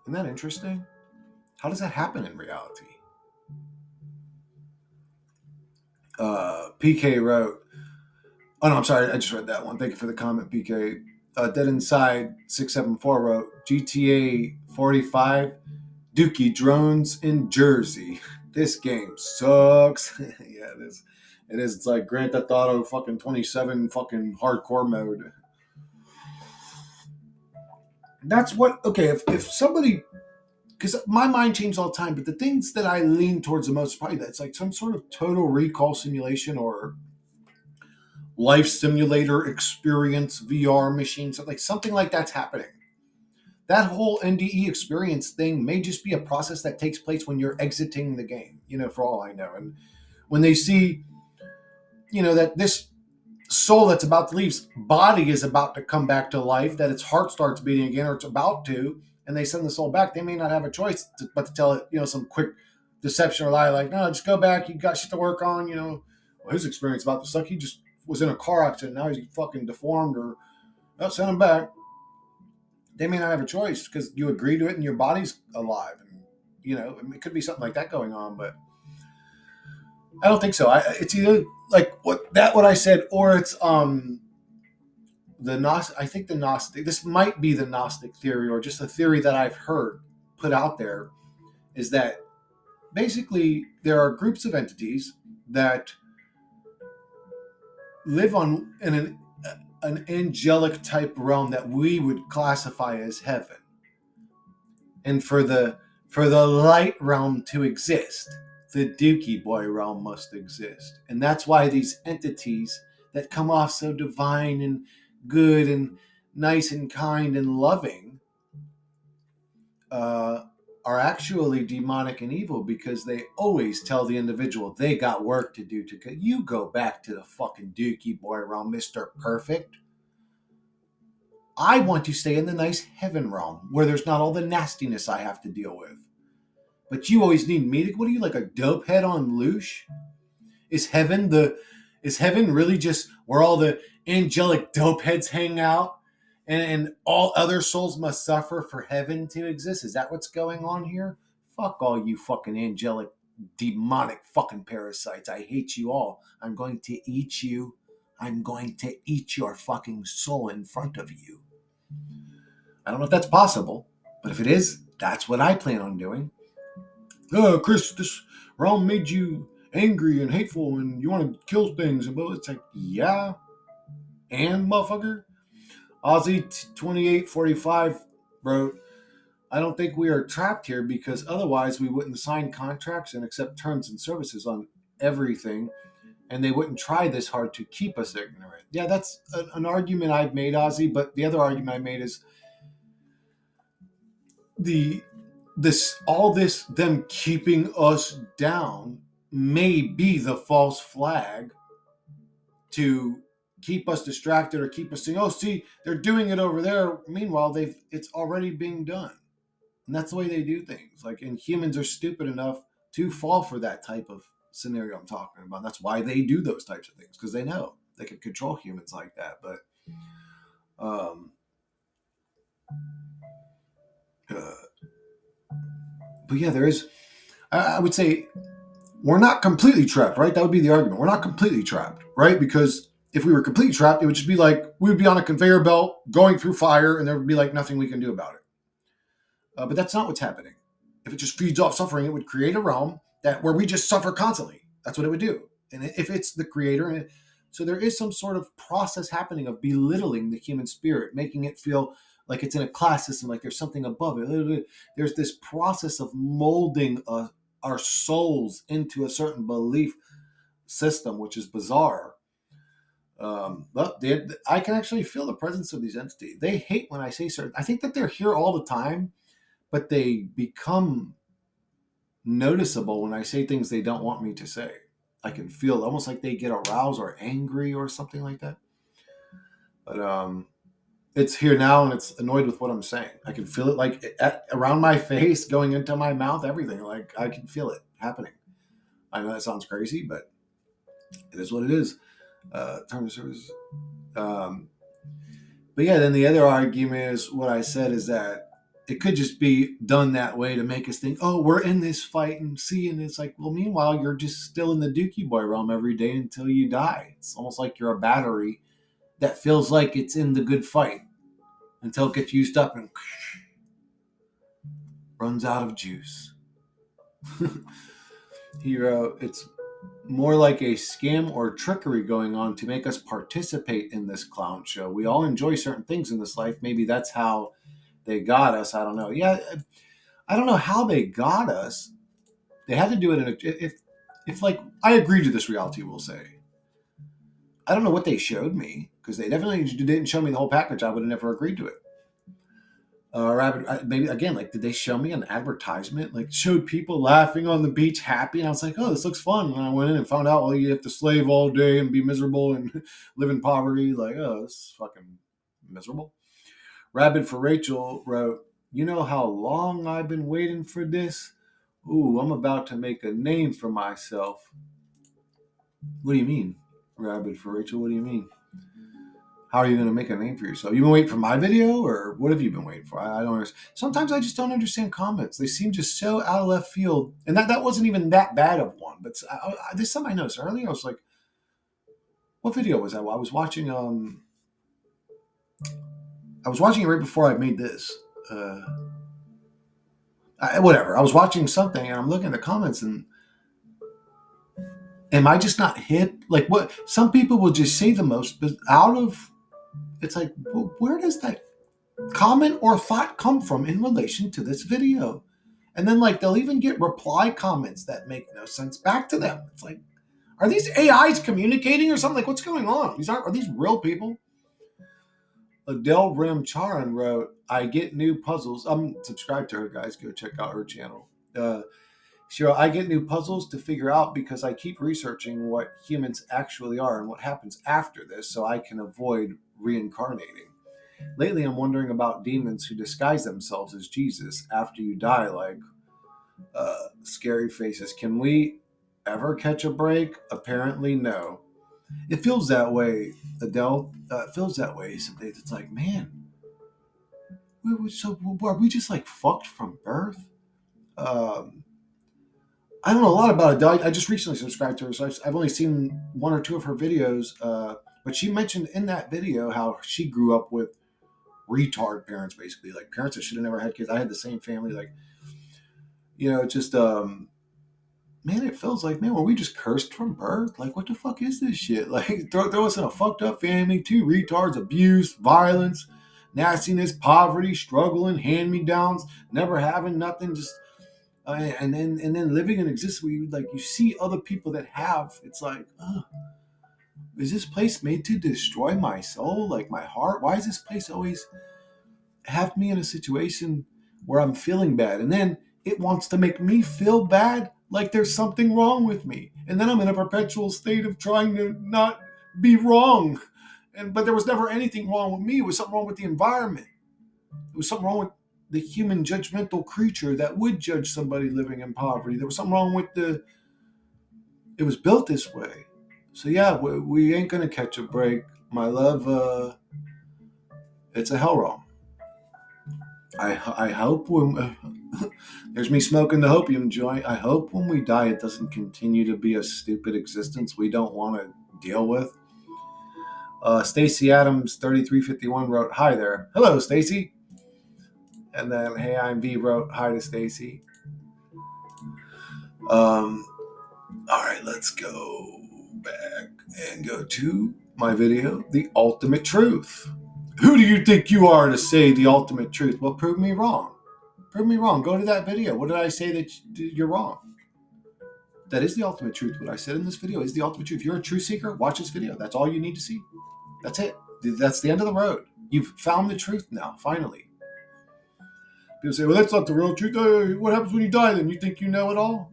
Isn't that interesting? How does that happen in reality? PK wrote, oh no, I'm sorry, I just read that one. Thank you for the comment, PK. Dead Inside 674 wrote, GTA 45, Dookie drones in Jersey. This game sucks. Yeah, it is. It is. It's like Grand Theft Auto fucking 27 fucking hardcore mode. That's what, okay, if somebody, because my mind changes all the time, but the things that I lean towards the most, probably that's like some sort of total recall simulation or life simulator experience, VR machine, something like that's happening. That whole NDE experience thing may just be a process that takes place when you're exiting the game, for all I know. And when they see, that this soul that's about to leave's body is about to come back to life, that its heart starts beating again, or it's about to, and they send the soul back, they may not have a choice but to tell it, some quick deception or lie, like, no, just go back, you got shit to work on, well, his experience about to suck, he just was in a car accident, now he's fucking deformed, or send him back. They may not have a choice because you agree to it and your body's alive, and it could be something like that going on, but I don't think so. It's either like what I said, or it's the Gnostic. I think the Gnostic. This might be the Gnostic theory, or just a theory that I've heard put out there, is that basically there are groups of entities that live on in an angelic type realm that we would classify as heaven. And for the light realm to exist, the Dookie Boy realm must exist. And that's why these entities that come off so divine and good and nice and kind and loving uh, are actually demonic and evil, because they always tell the individual they got work to do. You go back to the fucking Dookie Boy realm, Mr. Perfect. I want to stay in the nice heaven realm where there's not all the nastiness I have to deal with. But you always need me to. What are you, like a dope head on loosh? Is heaven the? Is heaven really just where all the angelic dope heads hang out, and all other souls must suffer for heaven to exist? Is that what's going on here? Fuck all you fucking angelic, demonic fucking parasites. I hate you all. I'm going to eat you. I'm going to eat your fucking soul in front of you. I don't know if that's possible, but if it is, that's what I plan on doing. Oh, Chris, this realm made you angry and hateful and you want to kill things. And it's like, yeah, and motherfucker. Aussie 2845 wrote, I don't think we are trapped here because otherwise we wouldn't sign contracts and accept terms and services on everything, and they wouldn't try this hard to keep us ignorant. Yeah, that's an argument I've made, Ozzy, but the other argument I made is this them keeping us down may be the false flag to keep us distracted or keep us saying, oh, see, they're doing it over there. Meanwhile, it's already being done. And that's the way they do things. Like, and humans are stupid enough to fall for that type of scenario I'm talking about. That's why they do those types of things, because they know they can control humans like that. Um, uh, but yeah, there is. I would say we're not completely trapped, right? That would be the argument. We're not completely trapped, right? Because if we were completely trapped, it would just be like we would be on a conveyor belt going through fire, and there would be like nothing we can do about it. But that's not what's happening. If it just feeds off suffering, it would create a realm where we just suffer constantly. That's what it would do. And if it's the creator, so there is some sort of process happening of belittling the human spirit, making it feel like it's in a class system, like there's something above it. There's this process of molding our souls into a certain belief system, which is bizarre. But I can actually feel the presence of these entities. They hate when I say certain. I think that they're here all the time, but they become noticeable when I say things they don't want me to say. I can feel almost like they get aroused or angry or something like that. But it's here now and it's annoyed with what I'm saying. I can feel it like around my face, going into my mouth, everything. Like I can feel it happening. I know that sounds crazy, but it is what it is. Terms of service. Um, but yeah, then the other argument is what I said is that it could just be done that way to make us think, oh, we're in this fight and see, and it's like, well, meanwhile, you're just still in the Dookie Boy realm every day until you die. It's almost like you're a battery that feels like it's in the good fight until it gets used up and runs out of juice. Hero, it's more like a scam or trickery going on to make us participate in this clown show. We all enjoy certain things in this life. Maybe that's how they got us. I don't know. Yeah, I don't know how they got us. They had to do it in if like I agreed to this reality, we'll say. I don't know what they showed me because they definitely didn't show me the whole package. I would have never agreed to it. Maybe again, like, did they show me an advertisement? Like, showed people laughing on the beach, happy, and I was like, "Oh, this looks fun." And I went in and found out, well, you have to slave all day and be miserable and live in poverty. Like, oh, this is fucking miserable. Rabbit for Rachel wrote, "You know how long I've been waiting for this? Ooh, I'm about to make a name for myself." What do you mean, Rabbit for Rachel? What do you mean? How are you going to make a name for yourself? You been waiting for my video, or what have you been waiting for? I don't understand. Sometimes I just don't understand comments. They seem just so out of left field, and that wasn't even that bad of one. But this something I noticed earlier. I was like, "What video was that?" I was watching. I was watching it right before I made this. Whatever. I was watching something, and I'm looking at the comments, and Am I just not hip? Like, what? Some people will just say the most, but it's like, where does that comment or thought come from in relation to this video? And then, like, they'll even get reply comments that make no sense back to them. It's like, are these AIs communicating or something? Like, what's going on? Are these real people? Adele Ramcharan wrote, I get new puzzles. I'm subscribed to her, guys. Go check out her channel. She wrote, I get new puzzles to figure out because I keep researching what humans actually are and what happens after this so I can avoid reincarnating. Lately, I'm wondering about demons who disguise themselves as Jesus after you die, like scary faces. Can we ever catch a break? Apparently, no. It feels that way, Adele. It feels that way some days. It's like, man, so are we just like fucked from birth? Um, I don't know a lot about Adele. I just recently subscribed to her, so I've only seen one or two of her videos. But she mentioned in that video how she grew up with retard parents, basically, like parents that should have never had kids. I had the same family, like, just man, it feels like, man, were we just cursed from birth? Like, what the fuck is this shit? Like, throw us in a fucked up family, two retards, abuse, violence, nastiness, poverty, struggling, hand me downs, never having nothing, just and then living in existence where you see other people that have. It's like, is this place made to destroy my soul, like my heart? Why is this place always have me in a situation where I'm feeling bad, and then it wants to make me feel bad, like there's something wrong with me, and then I'm in a perpetual state of trying to not be wrong. But there was never anything wrong with me. It was something wrong with the environment. It was something wrong with the human judgmental creature that would judge somebody living in poverty. There was something wrong with it was built this way. So yeah, we ain't gonna catch a break, my love. It's a hell realm. I hope when there's me smoking the hopium joint. I hope when we die, it doesn't continue to be a stupid existence we don't want to deal with. Stacy Adams 3351 wrote, "Hi there, hello Stacy," and then Hey I'm V wrote, "Hi to Stacy." All right, let's go back and go to my video, The Ultimate Truth. Who do you think you are to say the ultimate truth? Well, prove me wrong. Prove me wrong. Go to that video. What did I say that you're wrong? That is the ultimate truth. What I said in this video is the ultimate truth. If you're a truth seeker, watch this video. That's all you need to see. That's it. That's the end of the road. You've found the truth now, finally. People say, well, that's not the real truth. What happens when you die then? You think you know it all?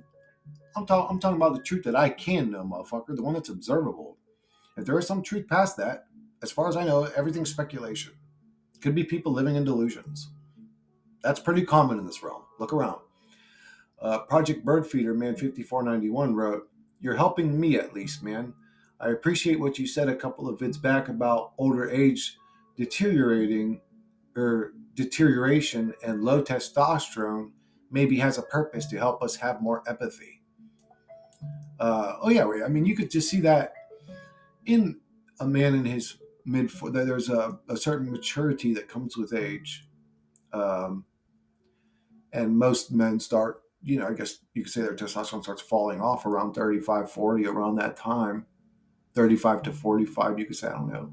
I'm talking about the truth that I can know, motherfucker. The one that's observable. If there is some truth past that, as far as I know, everything's speculation. Could be people living in delusions. That's pretty common in this realm. Look around. Project Birdfeeder Man 5491 wrote, "You're helping me at least, man. I appreciate what you said a couple of vids back about older age deteriorating or deterioration and low testosterone maybe has a purpose to help us have more empathy." Oh yeah, I mean, you could just see that in a man in his mid. There's a certain maturity that comes with age. Um, and most men start, I guess you could say their testosterone starts falling off around 35, 40, around that time. 35 to 45, you could say. I don't know.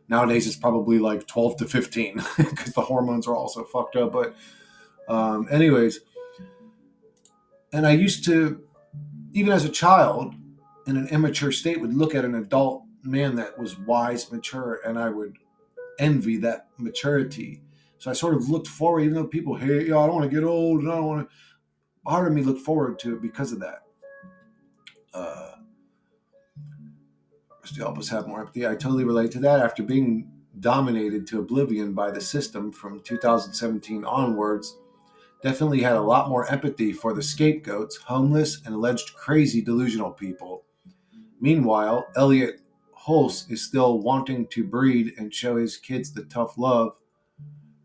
Nowadays it's probably like 12 to 15 because the hormones are also fucked up. But anyways, and I used to, even as a child in an immature state, would look at an adult man that was wise, mature, and I would envy that maturity. So I sort of looked forward, even though people, hey, I don't want to get old and I don't want to, part of me looked forward to it because of that. To help us have more empathy. I totally relate to that. After being dominated to oblivion by the system from 2017 onwards, definitely had a lot more empathy for the scapegoats, homeless, and alleged crazy delusional people. Meanwhile, Elliot Hulse is still wanting to breed and show his kids the tough love,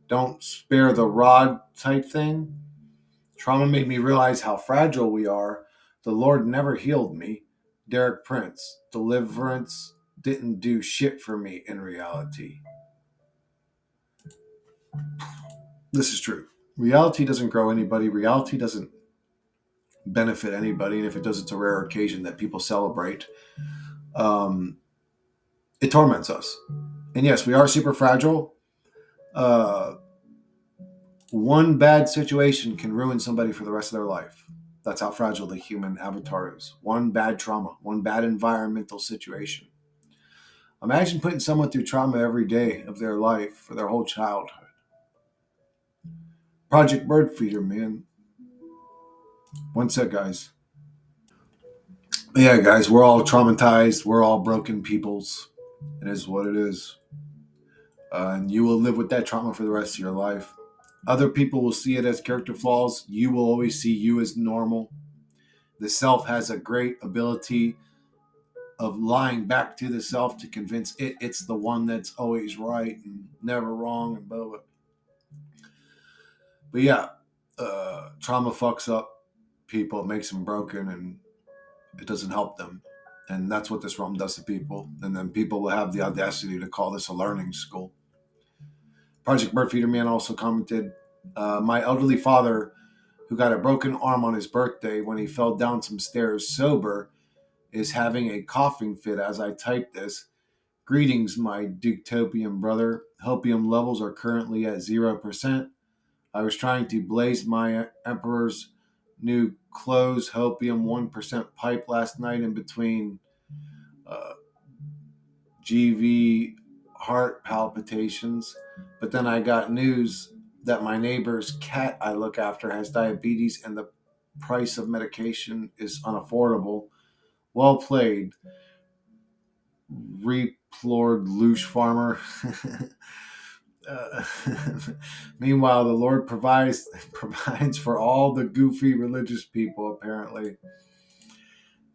don't spare the rod type thing. Trauma made me realize how fragile we are. The Lord never healed me. Derek Prince. Deliverance didn't do shit for me in reality. This is true. Reality doesn't grow anybody. Reality doesn't benefit anybody. And if it does, it's a rare occasion that people celebrate. Um, it torments us. And yes, we are super fragile. Uh, one bad situation can ruin somebody for the rest of their life. That's how fragile the human avatar is. One bad trauma, one bad environmental situation. Imagine putting someone through trauma every day of their life for their whole childhood. Project Bird Feeder, man. One sec, guys. Yeah, guys, we're all traumatized. We're all broken peoples. It is what it is. And you will live with that trauma for the rest of your life. Other people will see it as character flaws. You will always see you as normal. The self has a great ability of lying back to the self to convince it's the one that's always right and never wrong and blah, blah. But yeah, trauma fucks up people. It makes them broken and it doesn't help them. And that's what this realm does to people. And then people will have the audacity to call this a learning school. Project Birdfeeder Man also commented, my elderly father, who got a broken arm on his birthday when he fell down some stairs sober, is having a coughing fit as I type this. Greetings, my Dictopian brother. Hopium levels are currently at 0%. I was trying to blaze my Emperor's new clothes Hopium 1% pipe last night in between uh, GV heart palpitations. But then I got news that my neighbor's cat I look after has diabetes and the price of medication is unaffordable. Well played, replored Loosh Farmer. uh, Meanwhile, the Lord provides for all the goofy religious people, apparently.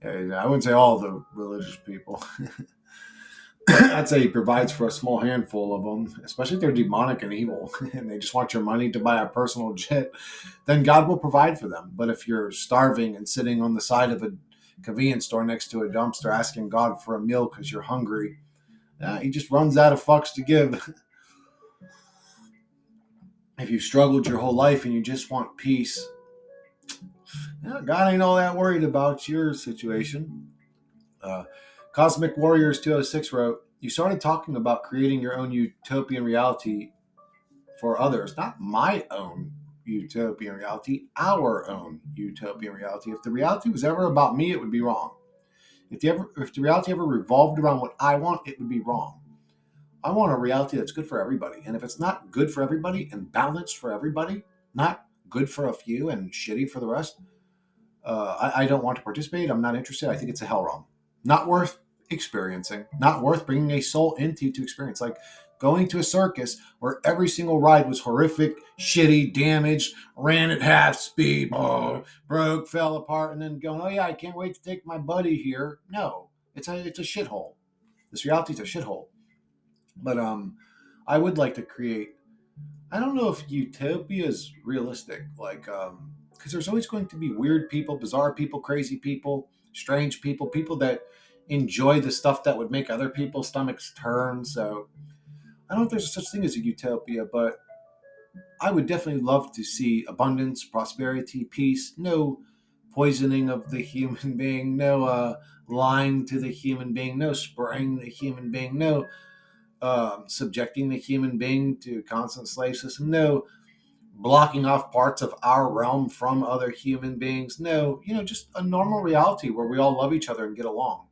I wouldn't say all the religious people. I'd say he provides for a small handful of them, especially if they're demonic and evil and they just want your money to buy a personal jet. Then God will provide for them. But if you're starving and sitting on the side of a convenience store next to a dumpster asking God for a meal because you're hungry, he just runs out of fucks to give. If you've struggled your whole life and you just want peace, God ain't all that worried about your situation. Uh, Cosmic Warriors 206 wrote, you started talking about creating your own utopian reality for others, not my own utopian reality, our own utopian reality. If the reality was ever about me, it would be wrong. If the reality ever revolved around what I want, it would be wrong. I want a reality that's good for everybody. And if it's not good for everybody and balanced for everybody, not good for a few and shitty for the rest, I don't want to participate. I'm not interested. I think it's a hell realm. Not worth experiencing. Not worth bringing a soul into to experience. Like going to a circus where every single ride was horrific, shitty, damaged, ran at half speed, broke, fell apart, and then going, oh yeah, I can't wait to take my buddy here. No, it's a shithole. This reality is a shithole. But I would like to create. I don't know if utopia is realistic. Like because there's always going to be weird people, bizarre people, crazy people, strange people, people that enjoy the stuff that would make other people's stomachs turn. So I don't know if there's such thing as a utopia, but I would definitely love to see abundance, prosperity, peace, no poisoning of the human being, no lying to the human being, no spraying the human being, no subjecting the human being to constant slave system, no blocking off parts of our realm from other human beings. No, just a normal reality where we all love each other and get along.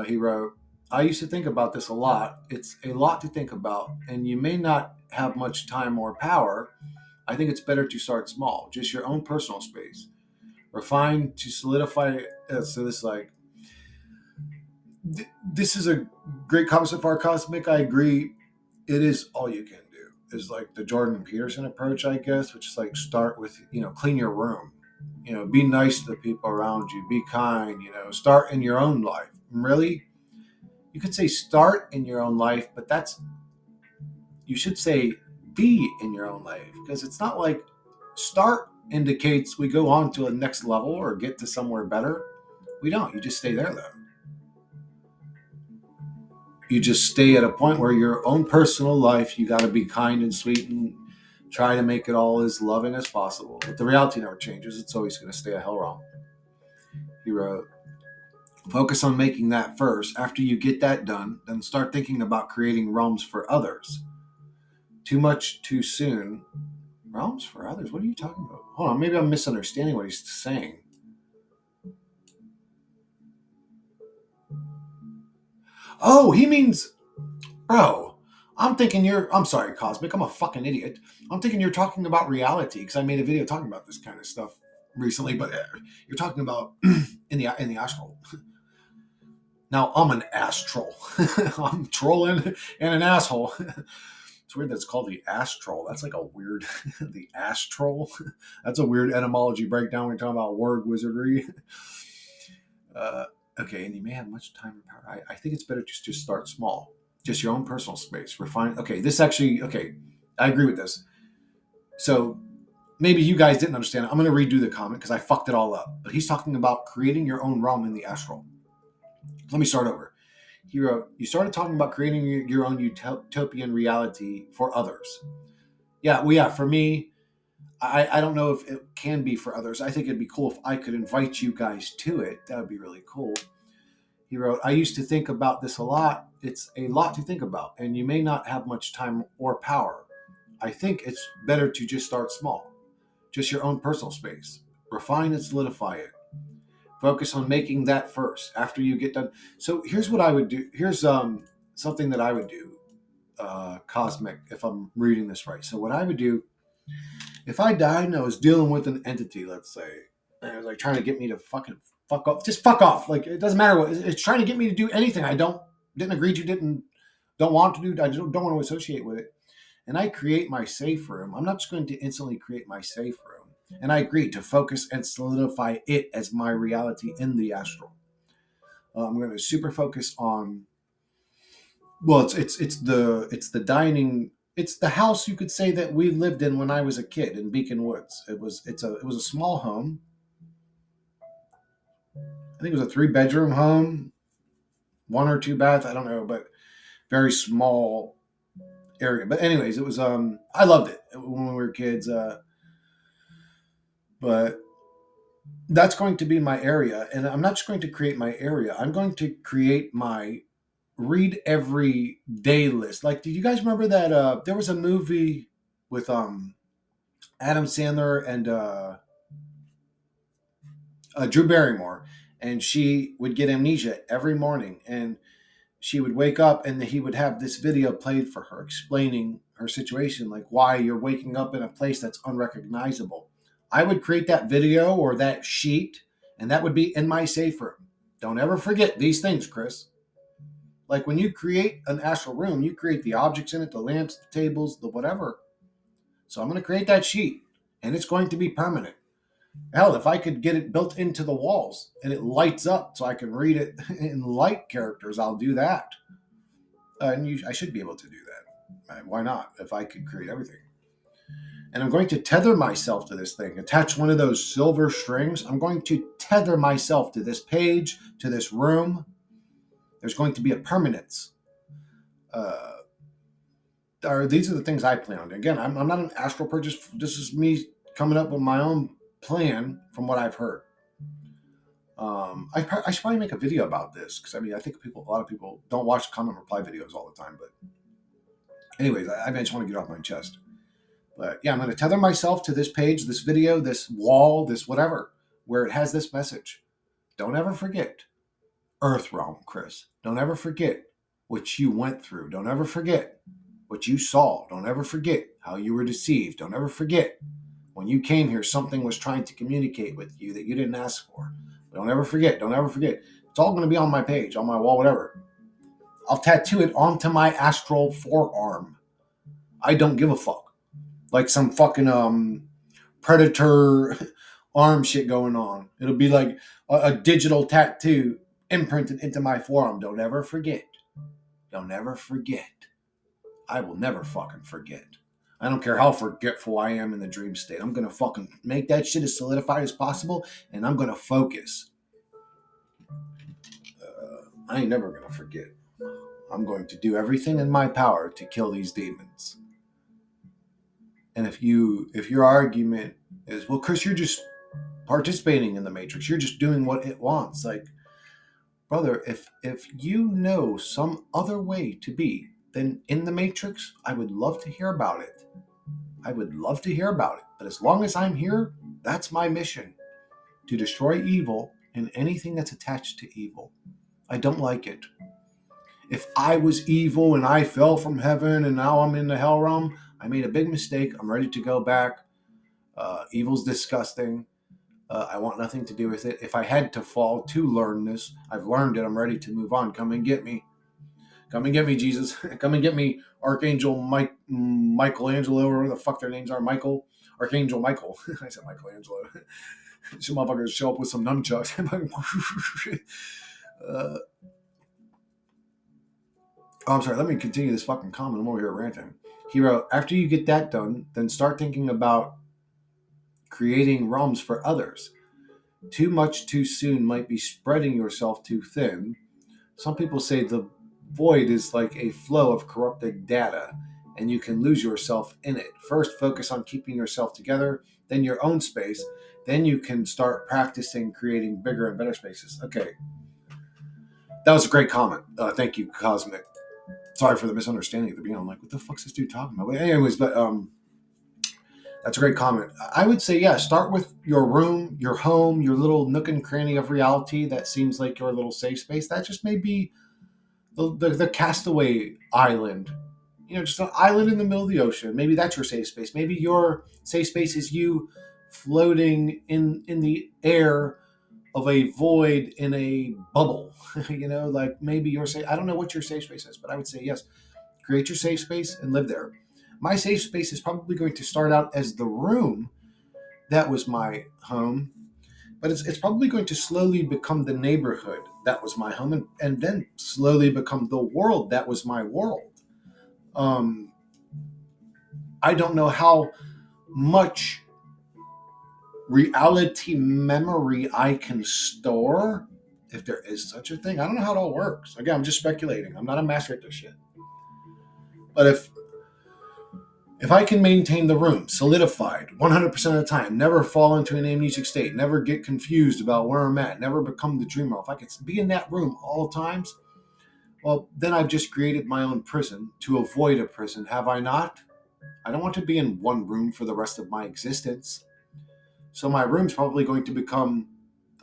He wrote, I used to think about this a lot. It's a lot to think about, and you may not have much time or power. I think it's better to start small, just your own personal space. Refine to solidify. So this this is a great concept for our cosmic. I agree. It is all you can do. Is like the Jordan Peterson approach, I guess, which is like start with clean your room. Be nice to the people around you. Be kind. Start in your own life. Really, you could say start in your own life, but you should say be in your own life because it's not like start indicates we go on to a next level or get to somewhere better. We don't. You just stay there though. You just stay at a point where your own personal life, you got to be kind and sweet and Try to make it all as loving as possible. But the reality never changes. It's always going to stay a hell realm. He wrote, focus on making that first. After you get that done, then start thinking about creating realms for others. Too much too soon. Realms for others? What are you talking about? Hold on, maybe I'm misunderstanding what he's saying. Oh, he means, bro, I'm sorry, Cosmic, I'm a fucking idiot. I'm thinking you're talking about reality because I made a video talking about this kind of stuff recently, but you're talking about in the astral. Now I'm an astral. I'm trolling and an asshole. It's weird that's called the astral. That's like a weird, the astral. That's a weird etymology breakdown when you're talking about word wizardry. Uh, okay, and you may have much time and power. I think it's better just start small. Just your own personal space. Refine. Okay, okay, I agree with this. So maybe you guys didn't understand it. I'm going to redo the comment because I fucked it all up. But he's talking about creating your own realm in the astral. Let me start over. He wrote, you started talking about creating your own utopian reality for others. Yeah, for me, I don't know if it can be for others. I think it'd be cool if I could invite you guys to it. That would be really cool. He wrote, I used to think about this a lot. It's a lot to think about, and you may not have much time or power. I think it's better to just start small, just your own personal space. Refine and solidify it. Focus on making that first after you get done. So here's what I would do. Here's something that I would do, Cosmic, if I'm reading this right. So what I would do, if I died and I was dealing with an entity, let's say, and it was like trying to get me to fucking fuck off, just fuck off. Like it doesn't matter what it's trying to get me to do anything I didn't agree to, don't want to do. I don't want to associate with it. And I create my safe room. I'm not just going to instantly create my safe room. And I agree to focus and solidify it as my reality in the astral. I'm going to super focus on. Well, it's the dining. It's the house you could say that we lived in when I was a kid in Beacon Woods. It was a small home. I think it was a 3-bedroom home, 1 or 2 bath. I don't know, but very small area. But anyways, it was I loved it when we were kids. But that's going to be my area, and I'm not just going to create my area. I'm going to create my read every day list. Like, do you guys remember that there was a movie with Adam Sandler and Drew Barrymore, and she would get amnesia every morning, and she would wake up, and he would have this video played for her explaining her situation, like why you're waking up in a place that's unrecognizable. I would create that video or that sheet, and that would be in my safe room. Don't ever forget these things, Chris. Like when you create an astral room, you create the objects in it, the lamps, the tables, the whatever. So I'm going to create that sheet, and it's going to be permanent. Hell, if I could get it built into the walls and it lights up so I can read it in light characters, I'll do that. I should be able to do that. Why not? If I could create everything. And I'm going to tether myself to this thing, attach one of those silver strings. I'm going to tether myself to this page, to this room. There's going to be a permanence. These are the things I plan on. Again, I'm not an astral purchase. This is me coming up with my own plan from what I've heard. I should probably make a video about this because I mean I think a lot of people don't watch comment reply videos all the time. But anyways, I just want to get off my chest. But yeah, I'm going to tether myself to this page, this video, this wall, this whatever, where it has this message. Don't ever forget Earth Realm, Chris. Don't ever forget what you went through. Don't ever forget what you saw. Don't ever forget how you were deceived. Don't ever forget when you came here, something was trying to communicate with you that you didn't ask for. Don't ever forget. Don't ever forget. It's all going to be on my page, on my wall, whatever. I'll tattoo it onto my astral forearm. I don't give a fuck. Like some fucking predator arm shit going on. It'll be like a digital tattoo imprinted into my forearm. Don't ever forget. Don't ever forget. I will never fucking forget. I don't care how forgetful I am in the dream state. I'm going to fucking make that shit as solidified as possible, and I'm going to focus. I ain't never going to forget. I'm going to do everything in my power to kill these demons. And if your argument is, well, Chris, you're just participating in the matrix, you're just doing what it wants. Like, brother, if you know some other way to be than in the matrix, I would love to hear about it. I would love to hear about it. But as long as I'm here, that's my mission, to destroy evil and anything that's attached to evil. I don't like it. If I was evil and I fell from heaven and now I'm in the hell realm, I made a big mistake. I'm ready to go back. Evil's disgusting. I want nothing to do with it. If I had to fall to learn this, I've learned it. I'm ready to move on. Come and get me. Come and get me, Jesus. Come and get me, Archangel Michelangelo, or whatever the fuck their names are. Archangel Michael. I said Michelangelo. Some motherfuckers show up with some nunchucks. uh, I'm sorry. Let me continue this fucking comment. I'm over here ranting. He wrote, after you get that done, then start thinking about creating realms for others. Too much too soon might be spreading yourself too thin. Some people say the void is like a flow of corrupted data, and you can lose yourself in it. First, focus on keeping yourself together, then your own space. Then you can start practicing creating bigger and better spaces. Okay, that was a great comment. Thank you, Cosmic. Sorry for the misunderstanding at the beginning. I'm like, what the fuck's this dude talking about? But anyways, that's a great comment. I would say, yeah, start with your room, your home, your little nook and cranny of reality that seems like your little safe space. That just may be the castaway island. You know, just an island in the middle of the ocean. Maybe that's your safe space. Maybe your safe space is you floating in the air of a void in a bubble. You know, like maybe your safe. I don't know what your safe space is, but I would say yes. Create your safe space and live there. My safe space is probably going to start out as the room that was my home, but it's probably going to slowly become the neighborhood that was my home, and then slowly become the world that was my world. Um, I don't know how much reality memory I can store, if there is such a thing. I don't know how it all works. Again, I'm just speculating. I'm not a master at this shit. But if I can maintain the room solidified 100% of the time, never fall into an amnesic state, never get confused about where I'm at, never become the dreamer, if I could be in that room all times, well, then I've just created my own prison to avoid a prison, have I not? I don't want to be in one room for the rest of my existence. So my room's probably going to become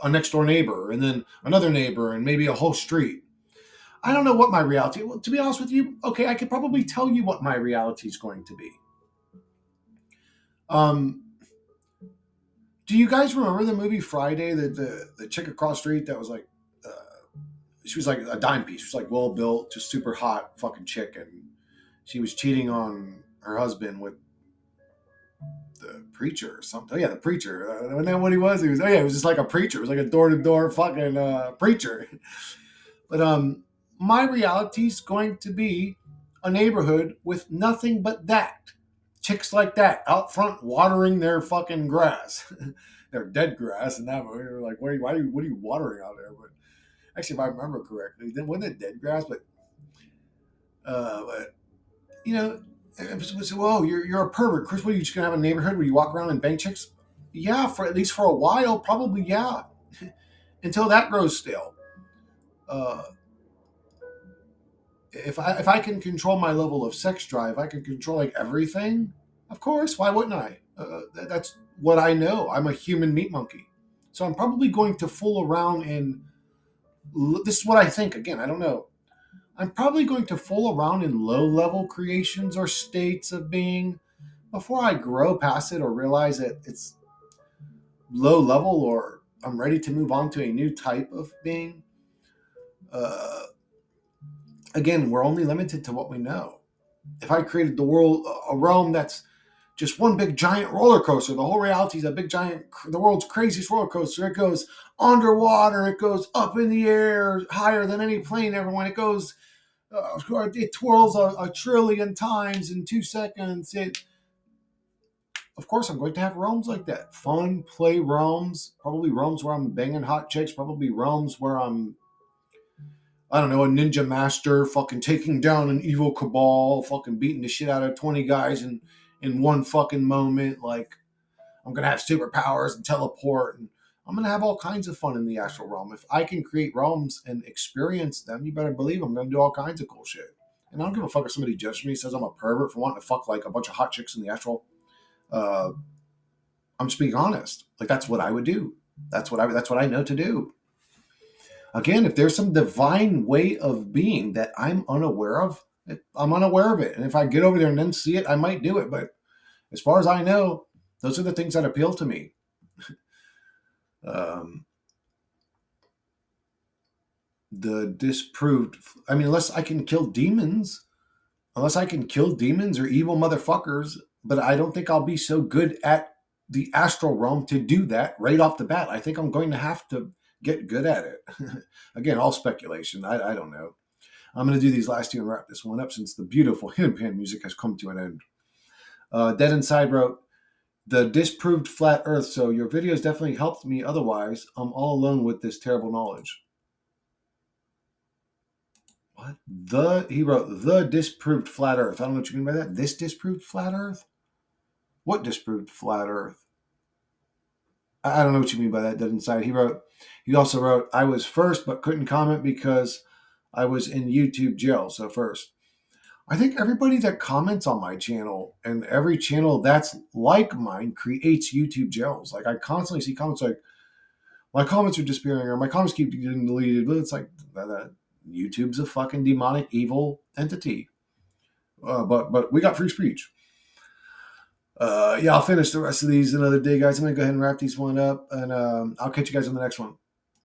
a next door neighbor, and then another neighbor, and maybe a whole street. I don't know what my reality. Well, to be honest with you, okay, I could probably tell you what my reality is going to be. Um, do you guys remember the movie Friday? The chick across the street that was like, uh, she was like a dime piece. She was like well built, just super hot fucking chick, and she was cheating on her husband with the preacher or something. Oh yeah, the preacher. Wasn't that what he was? He was. Oh yeah, he was just like a preacher. It was like a door to door fucking preacher. But my reality's going to be a neighborhood with nothing but that. Chicks like that out front watering their fucking grass. Their dead grass in that movie. They were like, what are you watering out there? But actually, if I remember correctly, then wasn't it dead grass? But you know, so, whoa, you're a pervert, Chris. What are you just gonna have a neighborhood where you walk around and bang chicks? Yeah, for at least for a while, probably yeah, until that grows stale. Uh, if I can control my level of sex drive, I can control like everything. Of course, why wouldn't I? That's what I know. I'm a human meat monkey, so I'm probably going to fool around and this is what I think. Again, I don't know. I'm probably going to fool around in low level creations or states of being before I grow past it or realize that it's low level or I'm ready to move on to a new type of being. Uh, Again, we're only limited to what we know. If I created the world, a realm that's just one big giant roller coaster, the whole reality is a big giant, the world's craziest roller coaster. It goes underwater, it goes up in the air, higher than any plane ever went. It twirls a trillion times in 2 seconds. Of course, I'm going to have realms like that. Fun, play realms. Probably realms where I'm banging hot chicks. Probably realms where I don't know, a ninja master fucking taking down an evil cabal, fucking beating the shit out of 20 guys in one fucking moment. Like, I'm going to have superpowers and teleport, and I'm going to have all kinds of fun in the astral realm. If I can create realms and experience them, you better believe I'm going to do all kinds of cool shit. And I don't give a fuck if somebody judges me, says I'm a pervert for wanting to fuck like a bunch of hot chicks in the astral. I'm just being honest. Like, that's what I would do. That's what I know to do. Again, if there's some divine way of being that I'm unaware of, I'm unaware of it. And if I get over there and then see it, I might do it. But as far as I know, those are the things that appeal to me. The disproved, I mean, unless I can kill demons or evil motherfuckers, but I don't think I'll be so good at the astral realm to do that right off the bat. I think I'm going to have to get good at it. Again, all speculation. I don't know. I'm going to do these last two and wrap this one up since the beautiful hidden pan music has come to an end. Dead Inside wrote, the disproved flat earth. So your videos definitely helped me. Otherwise, I'm all alone with this terrible knowledge. What? He wrote, the disproved flat earth. I don't know what you mean by that. This disproved flat earth? What disproved flat earth? I don't know what you mean by that, Dead Inside. He also wrote, I was first but couldn't comment because I was in YouTube jail. So first. I think everybody that comments on my channel and every channel that's like mine creates YouTube jails. Like, I constantly see comments like, my comments are disappearing or my comments keep getting deleted. But it's like, YouTube's a fucking demonic, evil entity. But we got free speech. Yeah, I'll finish the rest of these another day, guys. I'm going to go ahead and wrap these one up, and I'll catch you guys on the next one.